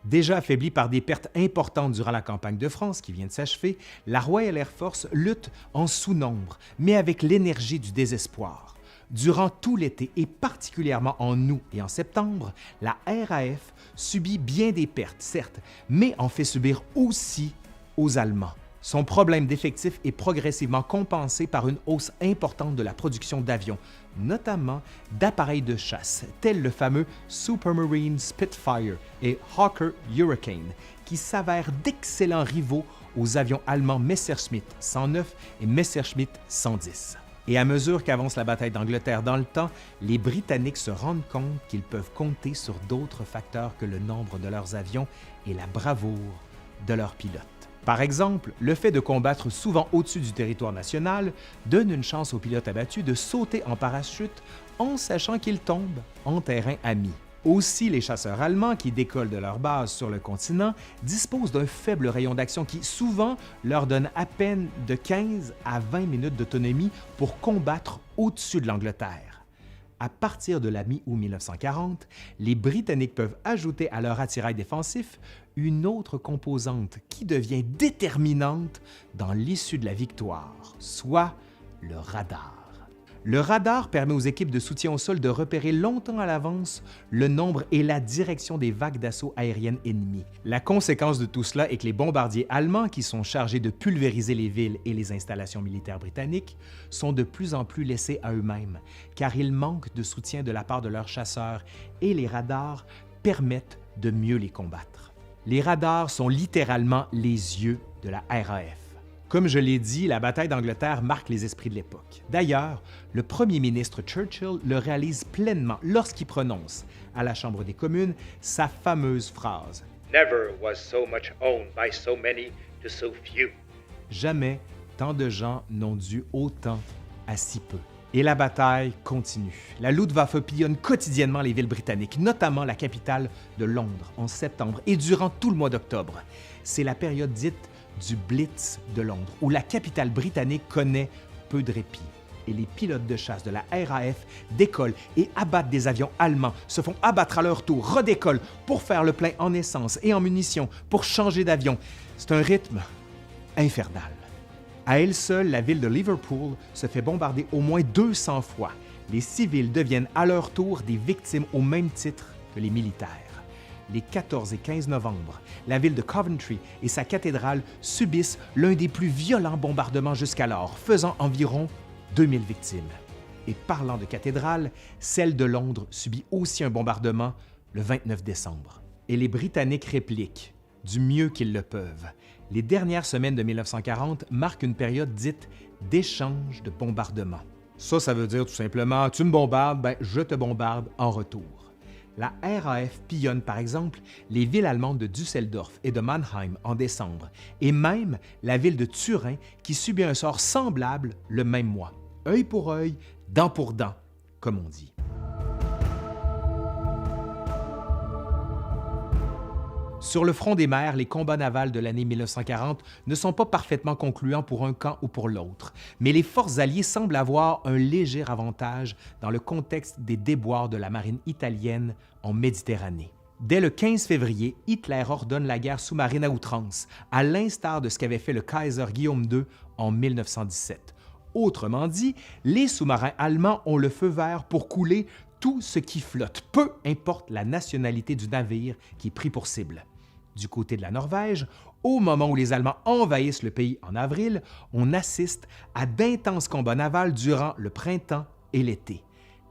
Speaker 1: Déjà affaiblie par des pertes importantes durant la campagne de France qui vient de s'achever, la Royal Air Force lutte en sous-nombre, mais avec l'énergie du désespoir. Durant tout l'été et particulièrement en août et en septembre, la RAF subit bien des pertes, certes, mais en fait subir aussi aux Allemands. Son problème d'effectifs est progressivement compensé par une hausse importante de la production d'avions, notamment d'appareils de chasse, tels le fameux Supermarine Spitfire et Hawker Hurricane, qui s'avèrent d'excellents rivaux aux avions allemands Messerschmitt 109 et Messerschmitt 110. Et à mesure qu'avance la bataille d'Angleterre dans le temps, les Britanniques se rendent compte qu'ils peuvent compter sur d'autres facteurs que le nombre de leurs avions et la bravoure de leurs pilotes. Par exemple, le fait de combattre souvent au-dessus du territoire national donne une chance aux pilotes abattus de sauter en parachute en sachant qu'ils tombent en terrain ami. Aussi, les chasseurs allemands qui décollent de leur base sur le continent disposent d'un faible rayon d'action qui, souvent, leur donne à peine de 15 à 20 minutes d'autonomie pour combattre au-dessus de l'Angleterre. À partir de la mi-août 1940, les Britanniques peuvent ajouter à leur attirail défensif une autre composante qui devient déterminante dans l'issue de la victoire, soit le radar. Le radar permet aux équipes de soutien au sol de repérer longtemps à l'avance le nombre et la direction des vagues d'assaut aériennes ennemies. La conséquence de tout cela est que les bombardiers allemands, qui sont chargés de pulvériser les villes et les installations militaires britanniques, sont de plus en plus laissés à eux-mêmes, car ils manquent de soutien de la part de leurs chasseurs et les radars permettent de mieux les combattre. Les radars sont littéralement les yeux de la RAF. Comme je l'ai dit, la bataille d'Angleterre marque les esprits de l'époque. D'ailleurs, le premier ministre Churchill le réalise pleinement lorsqu'il prononce, à la Chambre des communes, sa fameuse phrase « Never was so much owned by so many to so few ». Jamais tant de gens n'ont dû autant à si peu. Et la bataille continue. La Luftwaffe pillonne quotidiennement les villes britanniques, notamment la capitale de Londres, en septembre et durant tout le mois d'octobre. C'est la période dite du Blitz de Londres, où la capitale britannique connaît peu de répit. Et les pilotes de chasse de la RAF décollent et abattent des avions allemands, se font abattre à leur tour, redécollent pour faire le plein en essence et en munitions, pour changer d'avion. C'est un rythme infernal. À elle seule, la ville de Liverpool se fait bombarder au moins 200 fois. Les civils deviennent à leur tour des victimes au même titre que les militaires. Les 14 et 15 novembre, la ville de Coventry et sa cathédrale subissent l'un des plus violents bombardements jusqu'alors, faisant environ 2000 victimes. Et parlant de cathédrale, celle de Londres subit aussi un bombardement le 29 décembre. Et les Britanniques répliquent du mieux qu'ils le peuvent. Les dernières semaines de 1940 marquent une période dite d'échange de bombardements. Ça veut dire tout simplement, tu me bombardes, ben je te bombarde en retour. La RAF pillonne par exemple les villes allemandes de Düsseldorf et de Mannheim en décembre, et même la ville de Turin qui subit un sort semblable le même mois. Œil pour œil, dent pour dent, comme on dit. Sur le front des mers, les combats navals de l'année 1940 ne sont pas parfaitement concluants pour un camp ou pour l'autre, mais les forces alliées semblent avoir un léger avantage dans le contexte des déboires de la marine italienne en Méditerranée. Dès le 15 février, Hitler ordonne la guerre sous-marine à outrance, à l'instar de ce qu'avait fait le Kaiser Guillaume II en 1917. Autrement dit, les sous-marins allemands ont le feu vert pour couler tout ce qui flotte, peu importe la nationalité du navire qui est pris pour cible. Du côté de la Norvège, au moment où les Allemands envahissent le pays en avril, on assiste à d'intenses combats navals durant le printemps et l'été.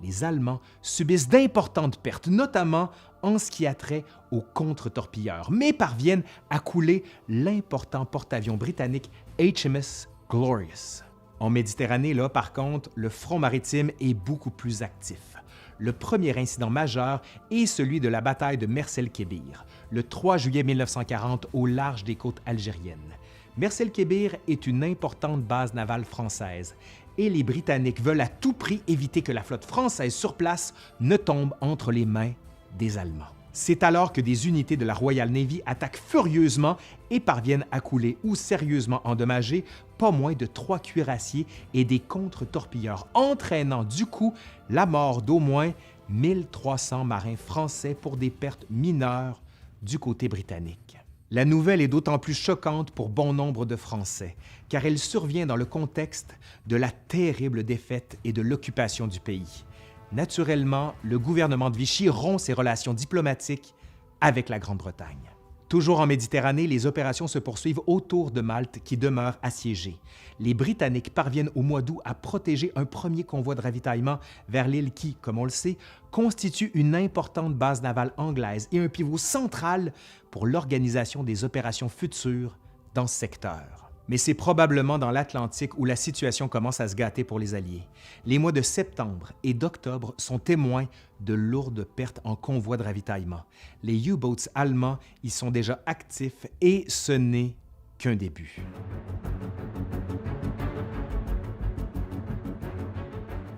Speaker 1: Les Allemands subissent d'importantes pertes, notamment en ce qui a trait aux contre-torpilleurs, mais parviennent à couler l'important porte-avions britannique HMS Glorious. En Méditerranée, là, par contre, le front maritime est beaucoup plus actif. Le premier incident majeur est celui de la bataille de Mers-el-Kébir, le 3 juillet 1940 au large des côtes algériennes. Mers-el-Kébir est une importante base navale française et les Britanniques veulent à tout prix éviter que la flotte française sur place ne tombe entre les mains des Allemands. C'est alors que des unités de la Royal Navy attaquent furieusement et parviennent à couler ou sérieusement endommager pas moins de 3 cuirassiers et des contre-torpilleurs, entraînant du coup la mort d'au moins 1300 marins français pour des pertes mineures du côté britannique. La nouvelle est d'autant plus choquante pour bon nombre de Français, car elle survient dans le contexte de la terrible défaite et de l'occupation du pays. Naturellement, le gouvernement de Vichy rompt ses relations diplomatiques avec la Grande-Bretagne. Toujours en Méditerranée, les opérations se poursuivent autour de Malte qui demeure assiégée. Les Britanniques parviennent au mois d'août à protéger un premier convoi de ravitaillement vers l'île qui, comme on le sait, constitue une importante base navale anglaise et un pivot central pour l'organisation des opérations futures dans ce secteur. Mais c'est probablement dans l'Atlantique où la situation commence à se gâter pour les Alliés. Les mois de septembre et d'octobre sont témoins de lourdes pertes en convois de ravitaillement. Les U-boats allemands y sont déjà actifs et ce n'est qu'un début.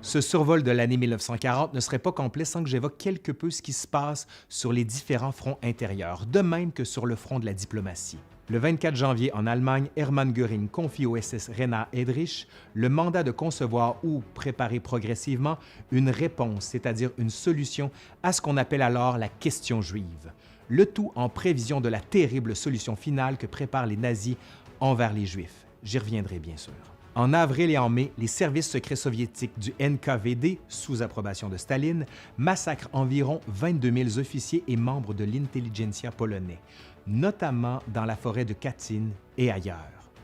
Speaker 1: Ce survol de l'année 1940 ne serait pas complet sans que j'évoque quelque peu ce qui se passe sur les différents fronts intérieurs, de même que sur le front de la diplomatie. Le 24 janvier, en Allemagne, Hermann Göring confie au SS Reinhard Heydrich le mandat de concevoir ou préparer progressivement une réponse, c'est-à-dire une solution à ce qu'on appelle alors la question juive, le tout en prévision de la terrible solution finale que préparent les nazis envers les Juifs. J'y reviendrai bien sûr. En avril et en mai, les services secrets soviétiques du NKVD, sous approbation de Staline, massacrent environ 22 000 officiers et membres de l'intelligentsia polonais, notamment dans la forêt de Katyn et ailleurs.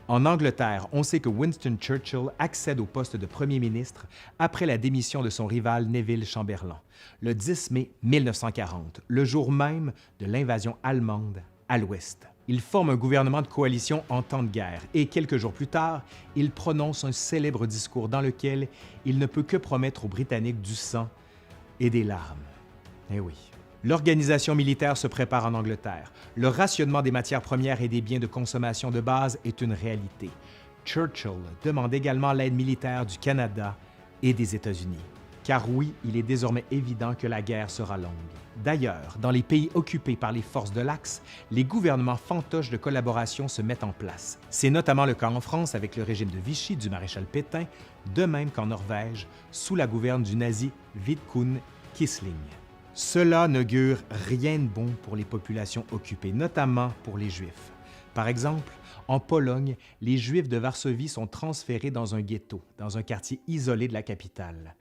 Speaker 1: En Angleterre, on sait que Winston Churchill accède au poste de premier ministre après la démission de son rival Neville Chamberlain, le 10 mai 1940, le jour même de l'invasion allemande à l'Ouest. Il forme un gouvernement de coalition en temps de guerre et quelques jours plus tard, il prononce un célèbre discours dans lequel il ne peut que promettre aux Britanniques du sang et des larmes. Eh oui. L'organisation militaire se prépare en Angleterre. Le rationnement des matières premières et des biens de consommation de base est une réalité. Churchill demande également l'aide militaire du Canada et des États-Unis. Car oui, il est désormais évident que la guerre sera longue. D'ailleurs, dans les pays occupés par les forces de l'Axe, les gouvernements fantoches de collaboration se mettent en place. C'est notamment le cas en France avec le régime de Vichy du maréchal Pétain, de même qu'en Norvège, sous la gouverne du nazi Vidkun Quisling. Cela n'augure rien de bon pour les populations occupées, notamment pour les Juifs. Par exemple, en Pologne, les Juifs de Varsovie sont transférés dans un ghetto, dans un quartier isolé de la capitale.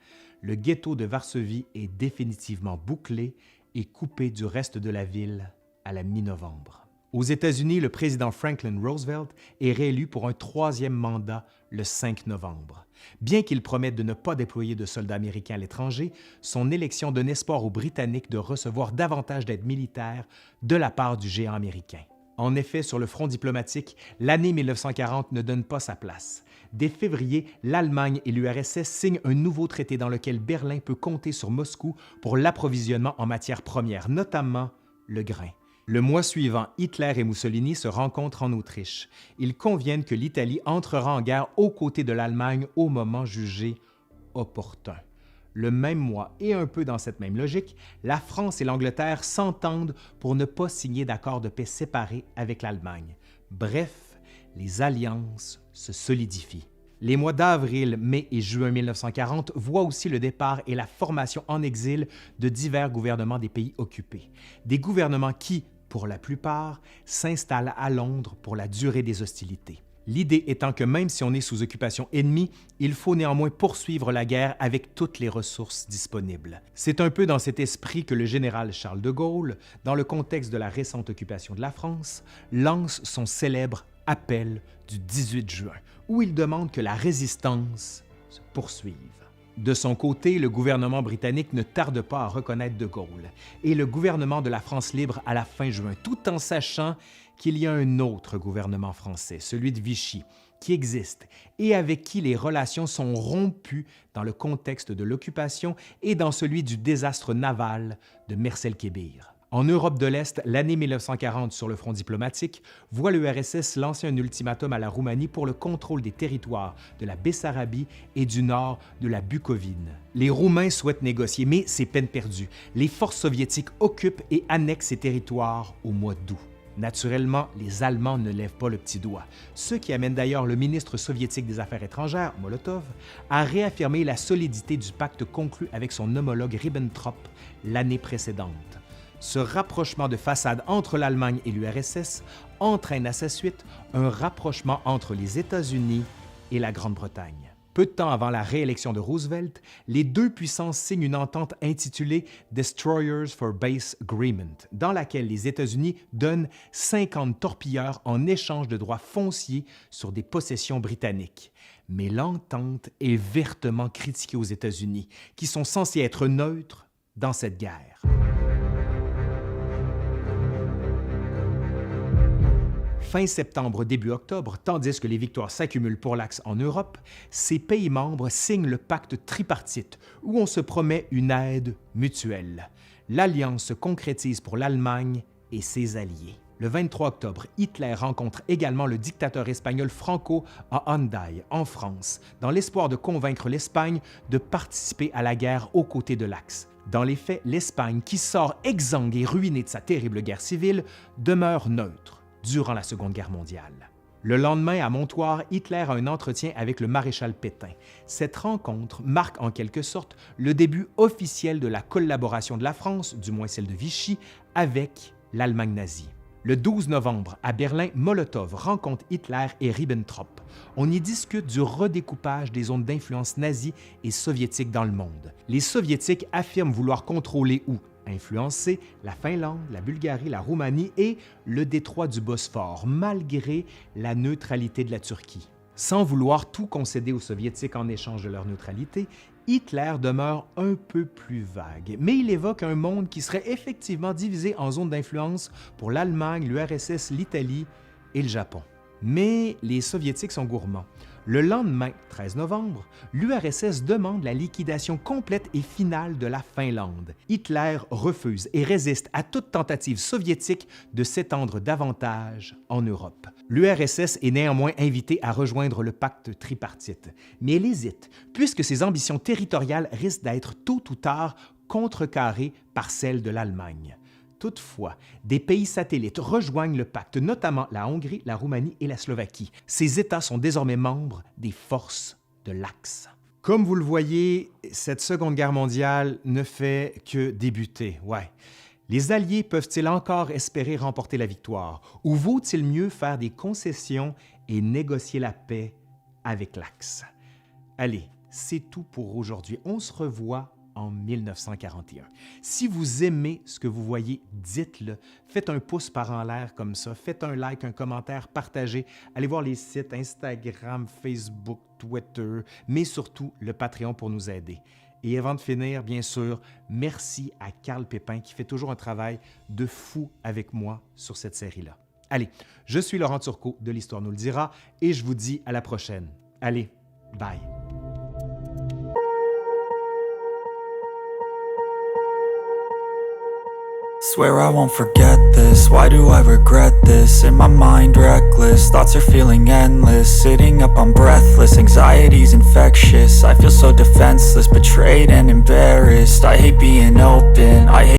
Speaker 1: Le ghetto de Varsovie est définitivement bouclé et coupé du reste de la ville à la mi-novembre. Aux États-Unis, le président Franklin Roosevelt est réélu pour un troisième mandat le 5 novembre. Bien qu'il promette de ne pas déployer de soldats américains à l'étranger, son élection donne espoir aux Britanniques de recevoir davantage d'aide militaire de la part du géant américain. En effet, sur le front diplomatique, l'année 1940 ne donne pas sa place. Dès février, l'Allemagne et l'URSS signent un nouveau traité dans lequel Berlin peut compter sur Moscou pour l'approvisionnement en matières premières, notamment le grain. Le mois suivant, Hitler et Mussolini se rencontrent en Autriche. Ils conviennent que l'Italie entrera en guerre aux côtés de l'Allemagne au moment jugé opportun. Le même mois, et un peu dans cette même logique, la France et l'Angleterre s'entendent pour ne pas signer d'accord de paix séparés avec l'Allemagne. Bref, les alliances se solidifient. Les mois d'avril, mai et juin 1940 voient aussi le départ et la formation en exil de divers gouvernements des pays occupés. Des gouvernements qui, pour la plupart, s'installent à Londres pour la durée des hostilités. L'idée étant que même si on est sous occupation ennemie, il faut néanmoins poursuivre la guerre avec toutes les ressources disponibles. C'est un peu dans cet esprit que le général Charles de Gaulle, dans le contexte de la récente occupation de la France, lance son célèbre appel du 18 juin, où il demande que la résistance se poursuive. De son côté, le gouvernement britannique ne tarde pas à reconnaître de Gaulle et le gouvernement de la France libre à la fin juin, tout en sachant qu'il y a un autre gouvernement français, celui de Vichy, qui existe et avec qui les relations sont rompues dans le contexte de l'occupation et dans celui du désastre naval de Mers-el-Kébir. En Europe de l'Est, l'année 1940 sur le front diplomatique voit l'URSS lancer un ultimatum à la Roumanie pour le contrôle des territoires de la Bessarabie et du nord de la Bucovine. Les Roumains souhaitent négocier, mais c'est peine perdue. Les forces soviétiques occupent et annexent ces territoires au mois d'août. Naturellement, les Allemands ne lèvent pas le petit doigt, ce qui amène d'ailleurs le ministre soviétique des Affaires étrangères, Molotov, à réaffirmer la solidité du pacte conclu avec son homologue Ribbentrop l'année précédente. Ce rapprochement de façade entre l'Allemagne et l'URSS entraîne à sa suite un rapprochement entre les États-Unis et la Grande-Bretagne. Peu de temps avant la réélection de Roosevelt, les deux puissances signent une entente intitulée Destroyers for Base Agreement, dans laquelle les États-Unis donnent 50 torpilleurs en échange de droits fonciers sur des possessions britanniques. Mais l'entente est vertement critiquée aux États-Unis, qui sont censés être neutres dans cette guerre. Fin septembre, début octobre, tandis que les victoires s'accumulent pour l'Axe en Europe, ces pays membres signent le pacte tripartite, où on se promet une aide mutuelle. L'alliance se concrétise pour l'Allemagne et ses alliés. Le 23 octobre, Hitler rencontre également le dictateur espagnol Franco à Hendaye, en France, dans l'espoir de convaincre l'Espagne de participer à la guerre aux côtés de l'Axe. Dans les faits, l'Espagne, qui sort exsangue et ruinée de sa terrible guerre civile, demeure neutre durant la Seconde Guerre mondiale. Le lendemain, à Montoire, Hitler a un entretien avec le maréchal Pétain. Cette rencontre marque en quelque sorte le début officiel de la collaboration de la France, du moins celle de Vichy, avec l'Allemagne nazie. Le 12 novembre, à Berlin, Molotov rencontre Hitler et Ribbentrop. On y discute du redécoupage des zones d'influence nazie et soviétique dans le monde. Les Soviétiques affirment vouloir contrôler ou influencer la Finlande, la Bulgarie, la Roumanie et le détroit du Bosphore, malgré la neutralité de la Turquie. Sans vouloir tout concéder aux Soviétiques en échange de leur neutralité, Hitler demeure un peu plus vague, mais il évoque un monde qui serait effectivement divisé en zones d'influence pour l'Allemagne, l'URSS, l'Italie et le Japon. Mais les Soviétiques sont gourmands. Le lendemain, 13 novembre, l'URSS demande la liquidation complète et finale de la Finlande. Hitler refuse et résiste à toute tentative soviétique de s'étendre davantage en Europe. L'URSS est néanmoins invitée à rejoindre le pacte tripartite, mais elle hésite, puisque ses ambitions territoriales risquent d'être tôt ou tard contrecarrées par celles de l'Allemagne. Toutefois, des pays satellites rejoignent le pacte, notamment la Hongrie, la Roumanie et la Slovaquie. Ces États sont désormais membres des forces de l'Axe. Comme vous le voyez, cette Seconde Guerre mondiale ne fait que débuter. Ouais. Les Alliés peuvent-ils encore espérer remporter la victoire? Ou vaut-il mieux faire des concessions et négocier la paix avec l'Axe? Allez, c'est tout pour aujourd'hui. On se revoit en 1941. Si vous aimez ce que vous voyez, dites-le. Faites un pouce par en l'air comme ça. Faites un like, un commentaire, partagez. Allez voir les sites Instagram, Facebook, Twitter, mais surtout le Patreon pour nous aider. Et avant de finir, bien sûr, merci à Carl Pépin qui fait toujours un travail de fou avec moi sur cette série-là. Allez, je suis Laurent Turcot de l'Histoire nous le dira et je vous dis à la prochaine. Allez, bye!
Speaker 2: Swear I won't forget this, why do I regret this? In my mind reckless, thoughts are feeling endless. Sitting up I'm breathless, anxiety's infectious. I feel so defenseless, betrayed and embarrassed. I hate being open, I hate